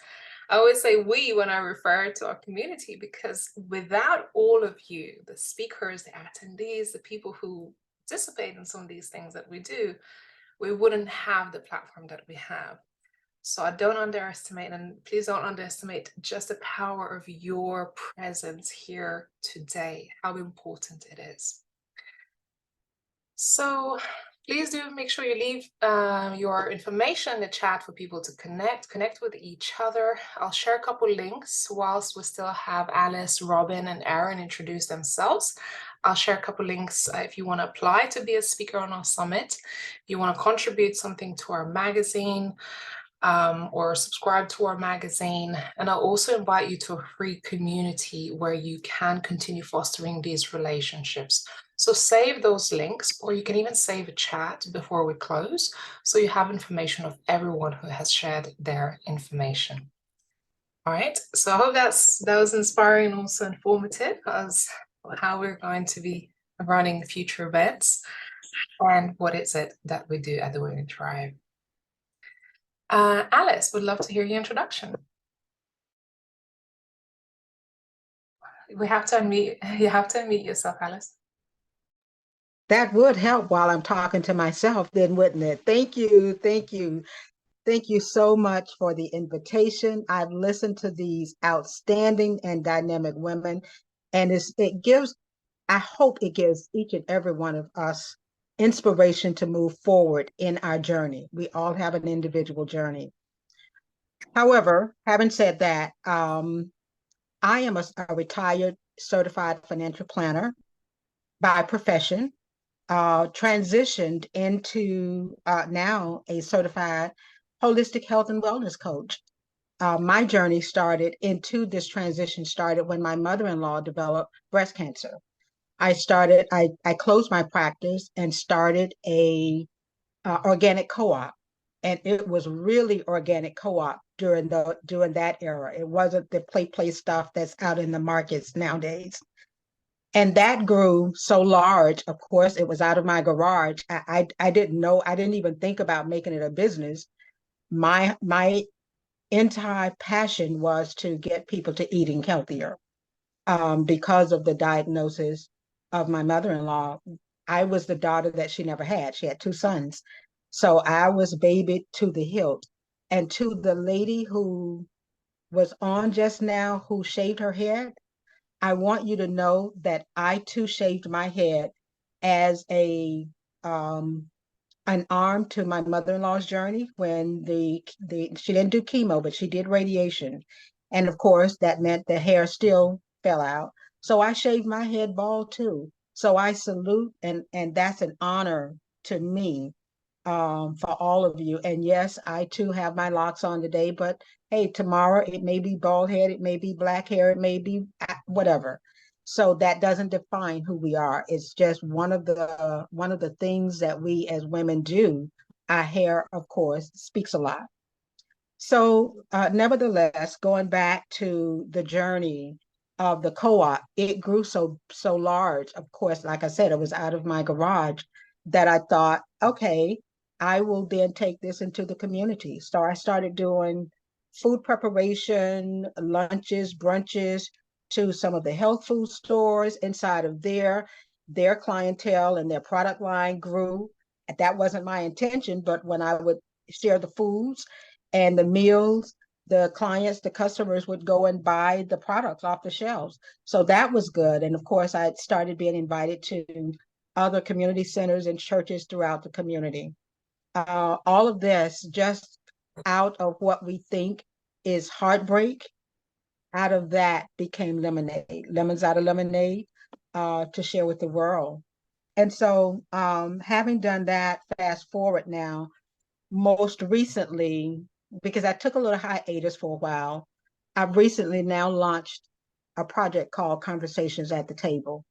I always say we when I refer to our community, because without all of you, the speakers, the attendees, the people who participate in some of these things that we do, we wouldn't have the platform that we have. So I don't underestimate, and please don't underestimate just the power of your presence here today, how important it is. So please do make sure you leave your information in the chat for people to connect with each other. I'll share a couple links whilst we still have Alice, Robin, and Aaron introduce themselves. I'll share a couple links if you want to apply to be a speaker on our summit, if you want to contribute something to our magazine, or subscribe to our magazine. And I'll also invite you to a free community where you can continue fostering these relationships. So save those links, or you can even save a chat before we close, so you have information of everyone who has shared their information. All right, so I hope that was inspiring and also informative as how we're going to be running future events and what is it that we do at the Women Thrive. Alice, would love to hear your introduction. We have to unmute. You have to unmute yourself, Alice. That would help while I'm talking to myself, then, wouldn't it? Thank you. Thank you. Thank you so much for the invitation. I've listened to these outstanding and dynamic women, and I hope it gives each and every one of us inspiration to move forward in our journey. We all have an individual journey. However, having said that, I am a retired certified financial planner by profession, transitioned into now a certified holistic health and wellness coach. My journey this transition started when my mother-in-law developed breast cancer. I closed my practice and started a organic co-op, and it was really organic co-op during that era. It wasn't the play stuff that's out in the markets nowadays. And that grew so large. Of course, it was out of my garage. I didn't even think about making it a business. My entire passion was to get people to eating healthier. Because of the diagnosis of my mother-in-law, I was the daughter that she never had. She had 2 sons. So I was babied to the hilt. And to the lady who was on just now who shaved her head, I want you to know that I too shaved my head as an arm to my mother-in-law's journey when she didn't do chemo, but she did radiation. And of course, that meant the hair still fell out. So I shaved my head bald too. So I salute, and that's an honor to me, for all of you. And yes, I too have my locks on today, but hey, tomorrow it may be bald head, it may be black hair, it may be whatever. So that doesn't define who we are. It's just one of the things that we as women do. Our hair, of course, speaks a lot. So nevertheless, going back to the journey of the co-op, it grew so large. Of course, like I said, it was out of my garage that I thought, okay, I will then take this into the community. So I started doing food preparation, lunches, brunches, to some of the health food stores inside of their clientele, and their product line grew. That wasn't my intention, but when I would share the foods and the meals, the clients, the customers would go and buy the products off the shelves. So that was good. And of course, I started being invited to other community centers and churches throughout the community. All of this just out of what we think is heartbreak. Out of that became lemonade, lemons out of lemonade, to share with the world. And so having done that, fast forward now, most recently, because I took a little hiatus for a while, I've recently now launched a project called Conversations at the Table.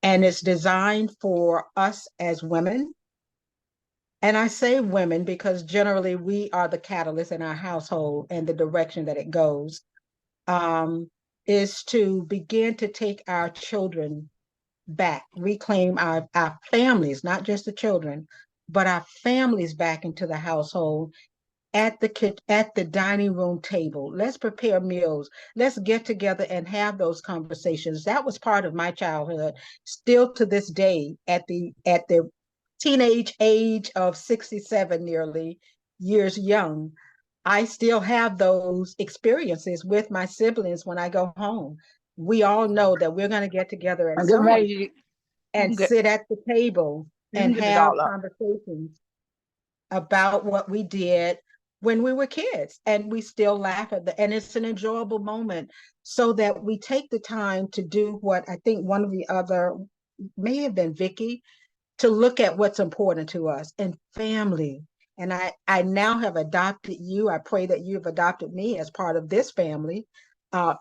And it's designed for us as women. And I say women because generally we are the catalyst in our household and the direction that it goes. Is to begin to take our children back, reclaim our families, not just the children, but our families back into the household, at the dining room table. Let's prepare meals. Let's get together and have those conversations. That was part of my childhood. Still to this day, at the teenage age of 67, nearly years young, I still have those experiences with my siblings when I go home. We all know that we're going to get together at some point and sit at the table and have conversations about what we did when we were kids, and we still laugh at and it's an enjoyable moment, so that we take the time to do what I think one of the other, may have been Vicky, to look at what's important to us and family. And I now have adopted you. I pray that you've adopted me as part of this family.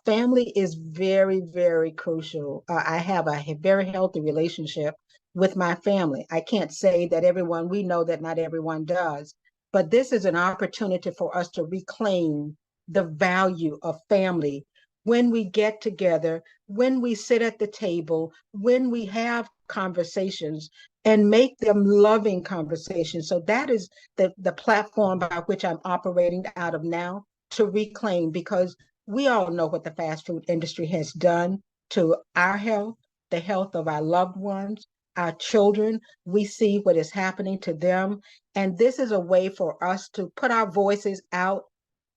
Family is very, very crucial. I have a very healthy relationship with my family. I can't say that everyone, we know that not everyone does, but this is an opportunity for us to reclaim the value of family when we get together, when we sit at the table, when we have conversations, and make them loving conversations. So that is the platform by which I'm operating out of now, to reclaim, because we all know what the fast food industry has done to our health, the health of our loved ones, our children. We see what is happening to them. And this is a way for us to put our voices out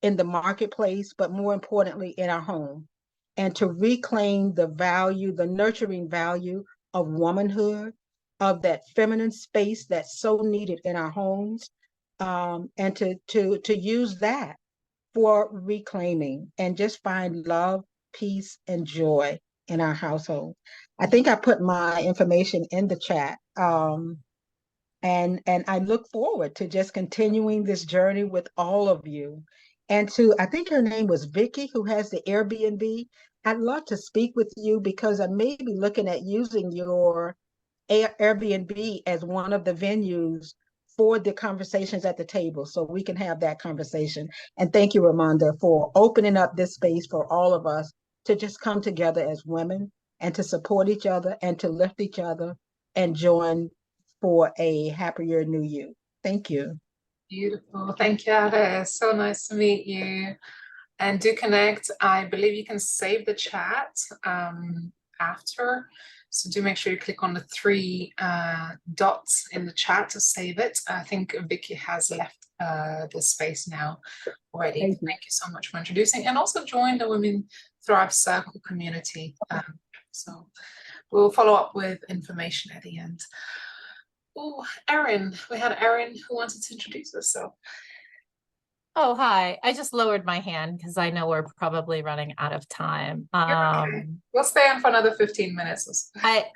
in the marketplace, but more importantly, in our home, and to reclaim the value, the nurturing value of womanhood, of that feminine space that's so needed in our homes, and to use that for reclaiming and just find love, peace, and joy in our household. I think I put my information in the chat. And I look forward to just continuing this journey with all of you. And I think her name was Vicky, who has the Airbnb. I'd love to speak with you, because I may be looking at using your Airbnb as one of the venues for the conversations at the table, so we can have that conversation. And thank you, Ramonda, for opening up this space for all of us to just come together as women and to support each other and to lift each other and join for a happier new you. Thank you. Beautiful. Thank you, Alice. So nice to meet you. And do connect. I believe you can save the chat after. So do make sure you click on the three dots in the chat to save it. I think Vicky has left this space now already. Thank you. Thank you so much for introducing, and also join the Women Thrive Circle community. So we'll follow up with information at the end. Oh, Erin, we had Erin who wanted to introduce herself. Oh, hi. I just lowered my hand because I know we're probably running out of time. Okay. We'll stay on for another 15 minutes or so.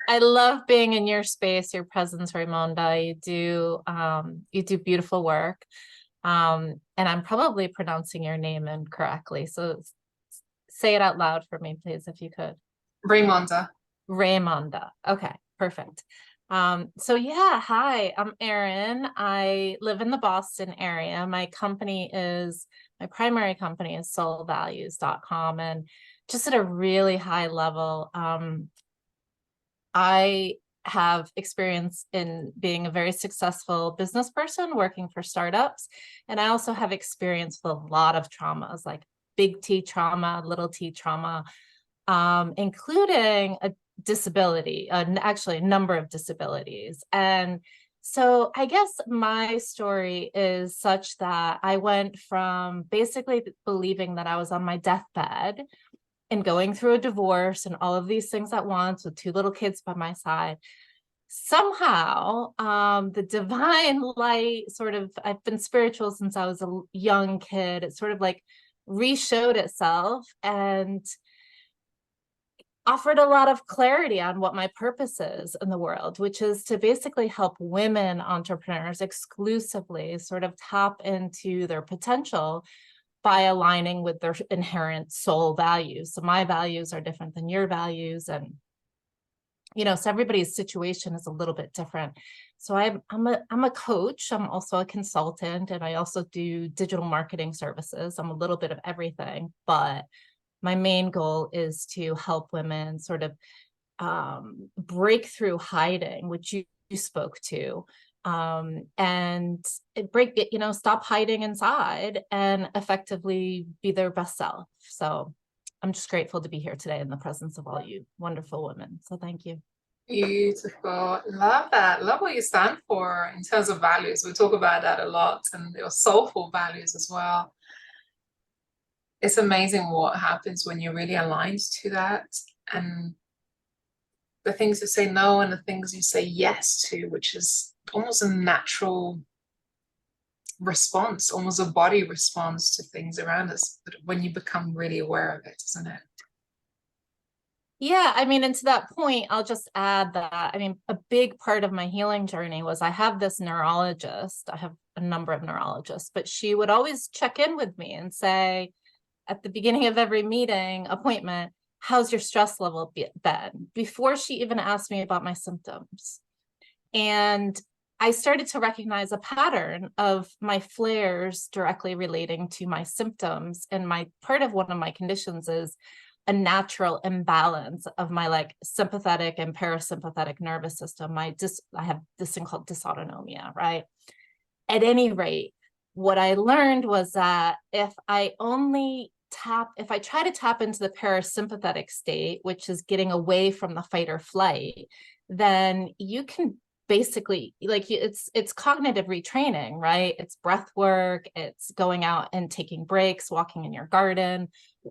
I love being in your space, your presence, Raimonda. You do beautiful work. And I'm probably pronouncing your name incorrectly. So say it out loud for me, please, if you could. Raimonda. Raimonda. Okay, perfect. So yeah, hi, I'm Erin. I live in the Boston area. My primary company is soulvalues.com, and just at a really high level, I have experience in being a very successful business person working for startups. And I also have experience with a lot of traumas, like big T trauma, little T trauma, including a disability, actually a number of disabilities. And so I guess my story is such that I went from basically believing that I was on my deathbed and going through a divorce and all of these things at once with 2 little kids by my side. Somehow, the divine light I've been spiritual since I was a young kid. It sort of like re-showed itself and offered a lot of clarity on what my purpose is in the world, which is to basically help women entrepreneurs exclusively sort of tap into their potential by aligning with their inherent soul values. So my values are different than your values. And, so everybody's situation is a little bit different. So I'm a coach. I'm also a consultant, and I also do digital marketing services. I'm a little bit of everything, but my main goal is to help women sort of break through hiding, which you spoke to, and stop hiding inside and effectively be their best self. So I'm just grateful to be here today in the presence of all you wonderful women. So thank you. Beautiful. Love that. Love what you stand for in terms of values. We talk about that a lot, and your soulful values as well. It's amazing what happens when you're really aligned to that, and the things you say no and the things you say yes to, which is almost a natural response, almost a body response to things around us, but when you become really aware of it, isn't it? Yeah, and to that point, I'll just add that, a big part of my healing journey was I have this neurologist. I have a number of neurologists, but she would always check in with me and say, at the beginning of every appointment, how's your stress level been? Before she even asked me about my symptoms. And I started to recognize a pattern of my flares directly relating to my symptoms. And part of one of my conditions is a natural imbalance of my sympathetic and parasympathetic nervous system. I have this thing called dysautonomia, right? At any rate, what I learned was that if I try to tap into the parasympathetic state, which is getting away from the fight or flight, then you can basically, it's cognitive retraining, right? It's breath work, it's going out and taking breaks, walking in your garden,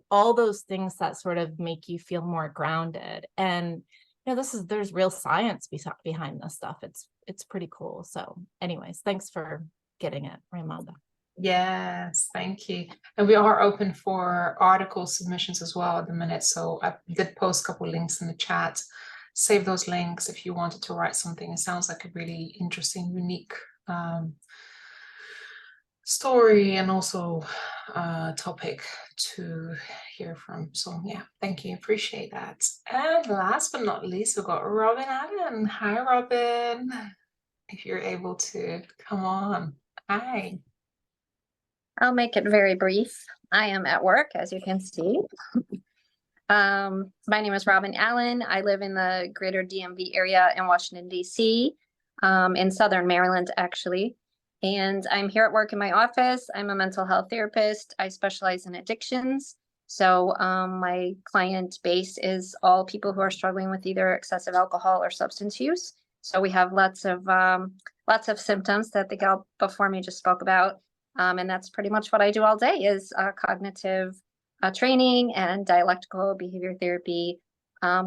all those things that sort of make you feel more grounded. And there's real science behind this stuff. It's pretty cool. So anyways, thanks for getting it, Raimonda. Yes, thank you. And we are open for article submissions as well at the minute. So I did post a couple of links in the chat. Save those links if you wanted to write something. It sounds like a really interesting, unique story, and also topic to hear from. So yeah, thank you, appreciate that. And last but not least, we've got Robin Allen. Hi, Robin. If you're able to come on. Hi. I'll make it very brief. I am at work, as you can see. My name is Robin Allen. I live in the greater DMV area in Washington, D.C., in Southern Maryland, actually. And I'm here at work in my office. I'm a mental health therapist. I specialize in addictions. So my client base is all people who are struggling with either excessive alcohol or substance use. So we have lots of symptoms that the gal before me just spoke about. And that's pretty much what I do all day is cognitive training and dialectical behavior therapy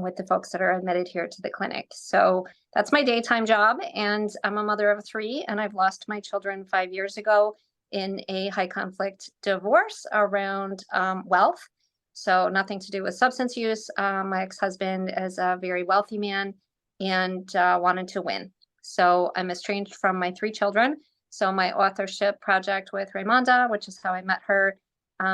with the folks that are admitted here to the clinic. So that's my daytime job. And I'm a mother of 3, and I've lost my children 5 years ago in a high conflict divorce around wealth. So nothing to do with substance use. My ex-husband is a very wealthy man and wanted to win. So I'm estranged from my 3 children. So my authorship project with Raymonda, which is how I met her,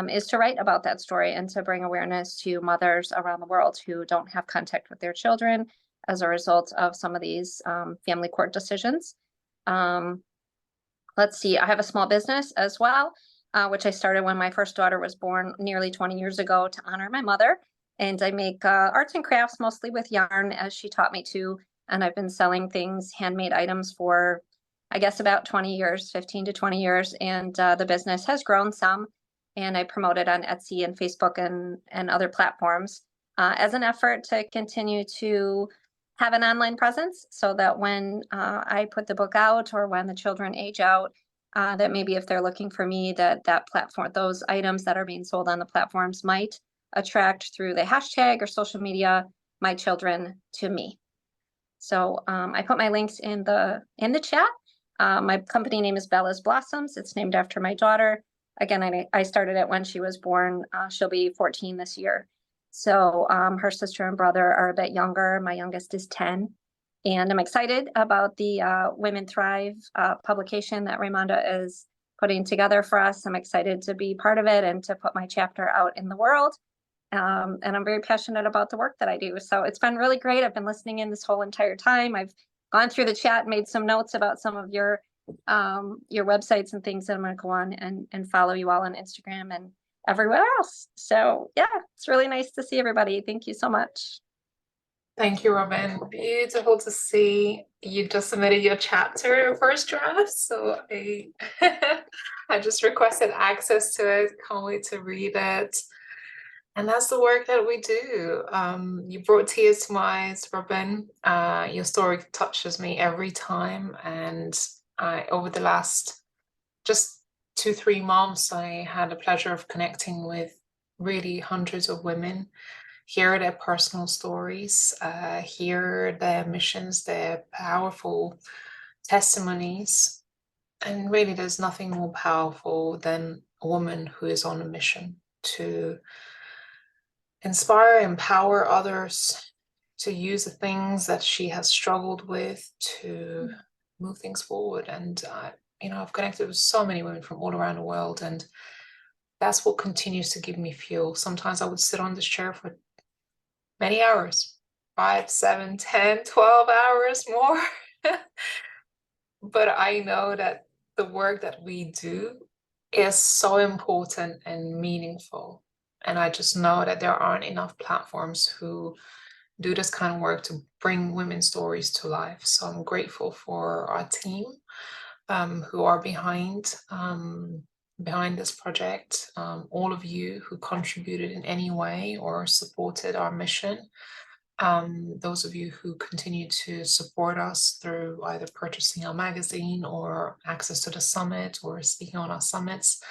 is to write about that story and to bring awareness to mothers around the world who don't have contact with their children as a result of some of these family court decisions. Let's see, I have a small business as well, which I started when my first daughter was born nearly 20 years ago to honor my mother. And I make arts and crafts mostly with yarn, as she taught me to. And I've been selling things, handmade items for, I guess, about 20 years, 15 to 20 years. And the business has grown some. And I promote it on Etsy and Facebook and other platforms as an effort to continue to have an online presence so that when I put the book out or when the children age out, that maybe if they're looking for me, that platform, those items that are being sold on the platforms might attract through the hashtag or social media, my children to me. So I put my links in the chat. My company name is Bella's Blossoms. It's named after my daughter. Again, I started it when she was born. She'll be 14 this year. So her sister and brother are a bit younger. My youngest is 10. And I'm excited about the Women Thrive publication that Raymonda is putting together for us. I'm excited to be part of it and to put my chapter out in the world. And I'm very passionate about the work that I do. So it's been really great. I've been listening in this whole entire time. I've gone through the chat, made some notes about some of your websites and things that I'm going to go on and follow you all on Instagram and everywhere else. So yeah, it's really nice to see everybody. Thank you so much. Thank you, Robin. Beautiful to see. You just submitted your chapter first draft, so I just requested access to it. Can't wait to read it. And that's the work that we do. You brought tears to my eyes, Robin. Your story touches me every time. And over the last just 2-3 months, I had the pleasure of connecting with really hundreds of women, hear their personal stories, hear their missions, their powerful testimonies. And really, there's nothing more powerful than a woman who is on a mission to inspire, empower others to use the things that she has struggled with to move things forward. And, I've connected with so many women from all around the world, and that's what continues to give me fuel. Sometimes I would sit on this chair for many hours, 5, 7, 10, 12 hours more. But I know that the work that we do is so important and meaningful. And I just know that there aren't enough platforms who do this kind of work to bring women's stories to life. So I'm grateful for our team who are behind this project, all of you who contributed in any way or supported our mission, those of you who continue to support us through either purchasing our magazine or access to the summit or speaking on our summits.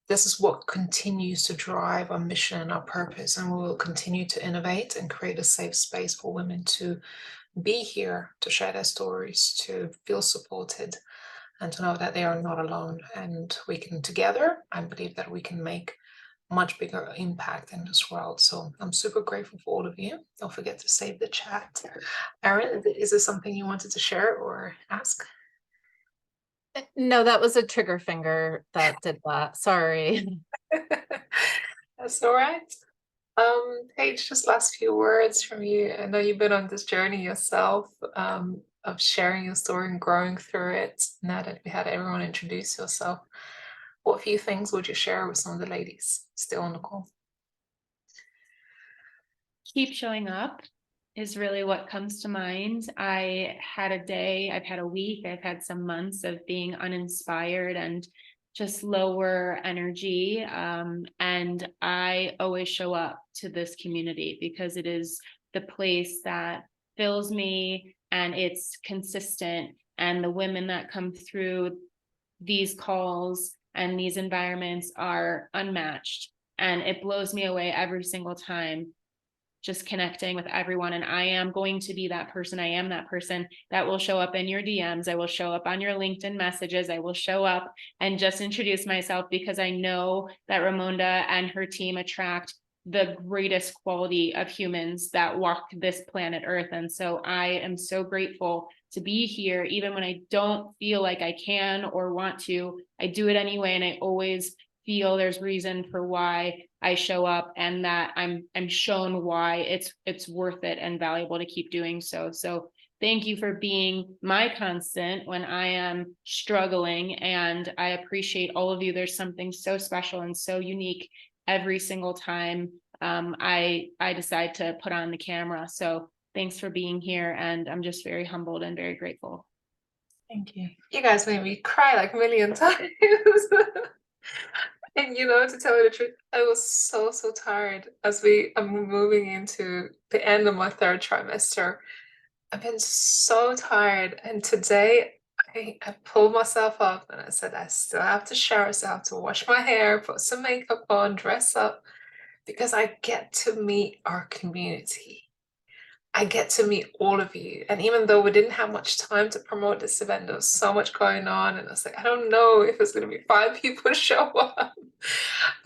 This is what continues to drive our mission and our purpose, and we will continue to innovate and create a safe space for women to be here, to share their stories, to feel supported, and to know that they are not alone. And we can together, I believe that we can make much bigger impact in this world. So I'm super grateful for all of you. Don't forget to save the chat. Erin, is there something you wanted to share or ask? No, that was a trigger finger that did that. Sorry. That's all right. Paige, just last few words from you. I know you've been on this journey yourself of sharing your story and growing through it. Now that we had everyone introduce yourself, what few things would you share with some of the ladies still on the call? Keep showing up is really what comes to mind. I had a day, I've had a week, I've had some months of being uninspired and just lower energy. And I always show up to this community because it is the place that fills me and it's consistent. And the women that come through these calls and these environments are unmatched. And it blows me away every single time, just connecting with everyone. And I am going to be that person. I am that person that will show up in your DMs. I will show up on your LinkedIn messages. I will show up and just introduce myself, because I know that Raimonda and her team attract the greatest quality of humans that walk this planet Earth. And so I am so grateful to be here, even when I don't feel like I can or want to. I do it anyway, and I always feel there's reason for why I show up, and that I'm shown why it's worth it and valuable to keep doing so. So thank you for being my constant when I am struggling, and I appreciate all of you. There's something so special and so unique every single time I decide to put on the camera. So thanks for being here, and I'm just very humbled and very grateful. Thank you. You guys made me cry like a million times. And you know, to tell you the truth, I was so tired as I'm moving into the end of my 3rd trimester. I've been so tired, and today I pulled myself up and I said, I still have to shower, so I have to wash my hair, put some makeup on, dress up, because I get to meet our community. I get to meet all of you. And even though we didn't have much time to promote this event, there was so much going on. And I was like, I don't know if it's going to be 5 people show up.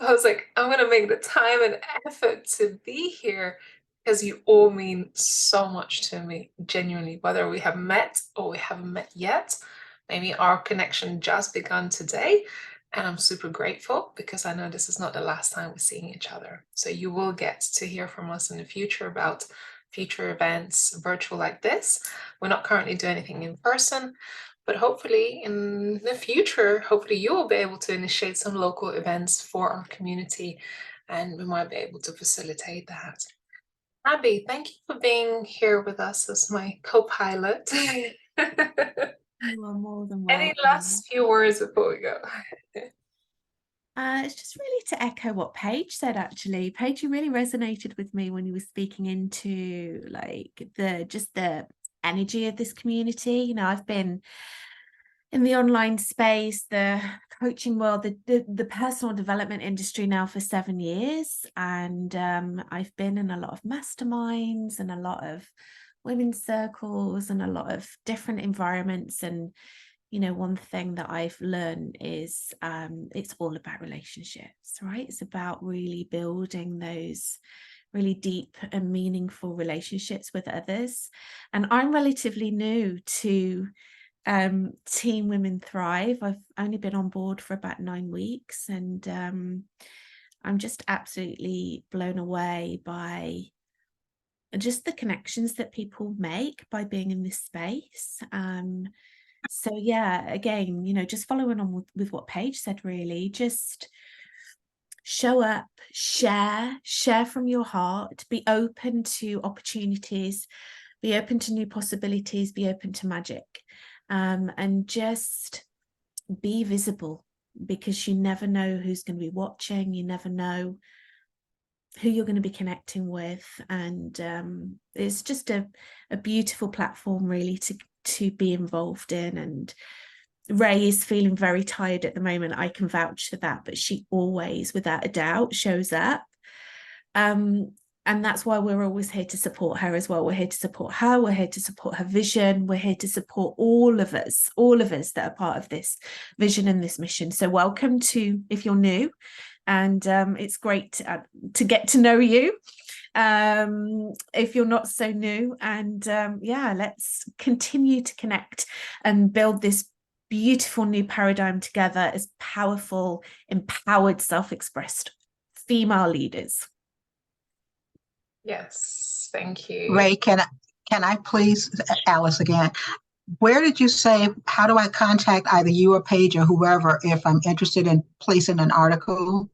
I was like, I'm going to make the time and effort to be here, because you all mean so much to me, genuinely, whether we have met or we haven't met yet. Maybe our connection just begun today. And I'm super grateful, because I know this is not the last time we're seeing each other. So you will get to hear from us in the future about future events, virtual like this. We're not currently doing anything in person, but hopefully in the future, hopefully you will be able to initiate some local events for our community, and we might be able to facilitate that. Abby, thank you for being here with us as my co-pilot. You are more than welcome. Any last few words before we go? It's just really to echo what Paige said, actually. Paige, you really resonated with me when you were speaking into like the energy of this community. You know, I've been in the online space, the coaching world, the personal development industry now for 7 years. And I've been in a lot of masterminds and a lot of women's circles and a lot of different environments. And you know, one thing that I've learned is it's all about relationships, right? It's about really building those really deep and meaningful relationships with others. And I'm relatively new to Team Women Thrive. I've only been on board for about 9 weeks, and I'm just absolutely blown away by just the connections that people make by being in this space. So yeah, again, you know, just following on with what Paige said, really, just show up, share from your heart, be open to opportunities, be open to new possibilities, be open to magic, and just be visible, because you never know who's going to be watching, you never know who you're going to be connecting with. And it's just a beautiful platform, really, to be involved in. And Ray is feeling very tired at the moment. I can vouch for that, but she always, without a doubt, shows up. And that's why we're always here to support her as well. We're here to support her. We're here to support her vision. We're here to support all of us that are part of this vision and this mission. So welcome to, if you're new, and it's great to get to know you if you're not so new. And yeah, let's continue to connect and build this beautiful new paradigm together as powerful, empowered, self-expressed female leaders. Yes, thank you. Ray, can I please, Alice again, where did you say, how do I contact either you or Paige or whoever if I'm interested in placing an article?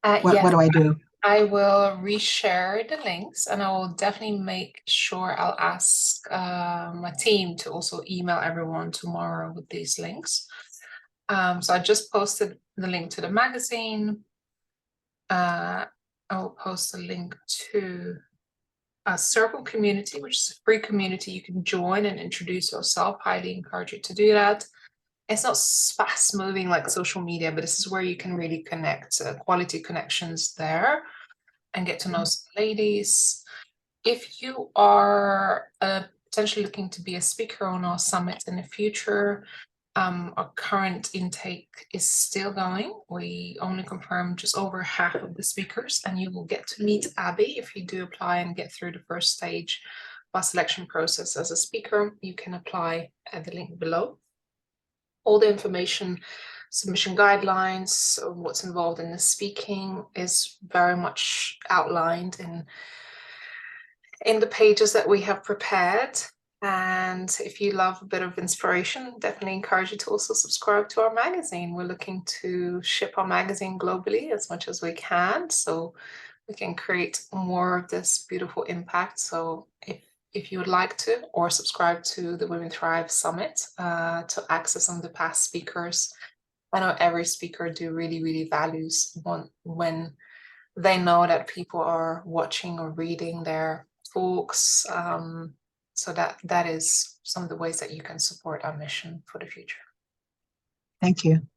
What do I do? I will reshare the links, and I will definitely make sure I'll ask my team to also email everyone tomorrow with these links. So I just posted the link to the magazine. I will post a link to a Circle community, which is a free community you can join and introduce yourself. Highly encourage you to do that. it's not fast moving like social media, but this is where you can really connect, quality connections there, and get to know some ladies. If you are potentially looking to be a speaker on our summit in the future, our current intake is still going. We only confirmed just over half of the speakers, and you will get to meet Abby if you do apply and get through the first stage of our selection process as a speaker. You can apply at the link below. All the information, submission guidelines, what's involved in the speaking is very much outlined in the pages that we have prepared. And if you love a bit of inspiration, definitely encourage you to also subscribe to our magazine. We're looking to ship our magazine globally as much as we can, so we can create more of this beautiful impact. So if you would like to, or subscribe to the Women Thrive Summit to access some of the past speakers. I know every speaker really values when they know that people are watching or reading their talks. So that is some of the ways that you can support our mission for the future. Thank you.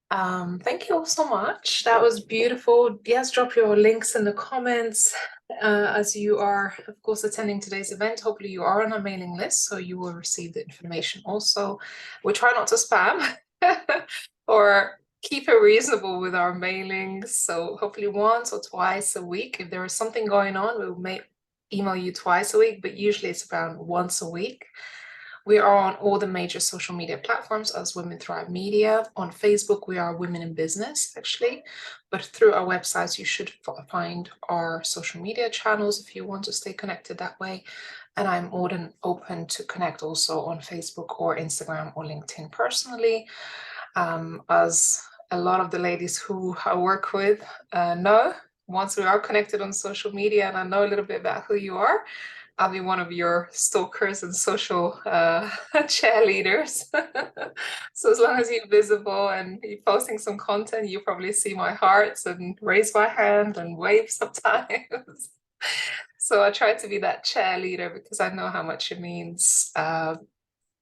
Thank you all so much. That was beautiful. Yes, drop your links in the comments as you are, of course, attending today's event. Hopefully you are on a mailing list, so you will receive the information also. We try not to spam or keep it reasonable with our mailings. So hopefully once or twice a week, if there is something going on, we may email you twice a week, but usually it's around once a week. We are on all the major social media platforms as Women Thrive Media. On Facebook, we are Women in Business, actually. But through our websites, you should find our social media channels if you want to stay connected that way. And I'm more than open to connect also on Facebook or Instagram or LinkedIn personally. As a lot of the ladies who I work with know, once we are connected on social media and I know a little bit about who you are, I'll be one of your stalkers and social cheerleaders. So as long as you're visible and you're posting some content, you probably see my hearts and raise my hand and wave sometimes. So I try to be that cheerleader because I know how much it means,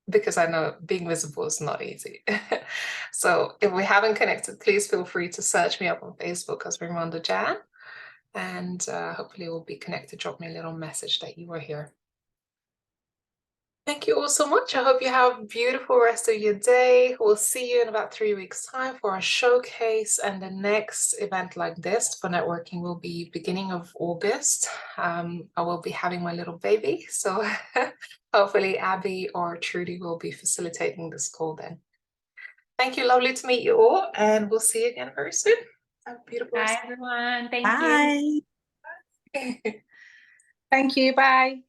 because I know being visible is not easy. So if we haven't connected, please feel free to search me up on Facebook as Raimonda Jan. And hopefully we'll be connected. Drop me a little message that you were here. Thank you all so much. I hope you have a beautiful rest of your day. We'll see you in about 3 weeks' time for our showcase, and the next event like this for networking will be beginning of August. I will be having my little baby, so hopefully Abby or Trudy will be facilitating this call then. Thank you, lovely to meet you all, and we'll see you again very soon. Have a beautiful Bye, rest. everyone. Thank Bye. you. Thank you. Bye.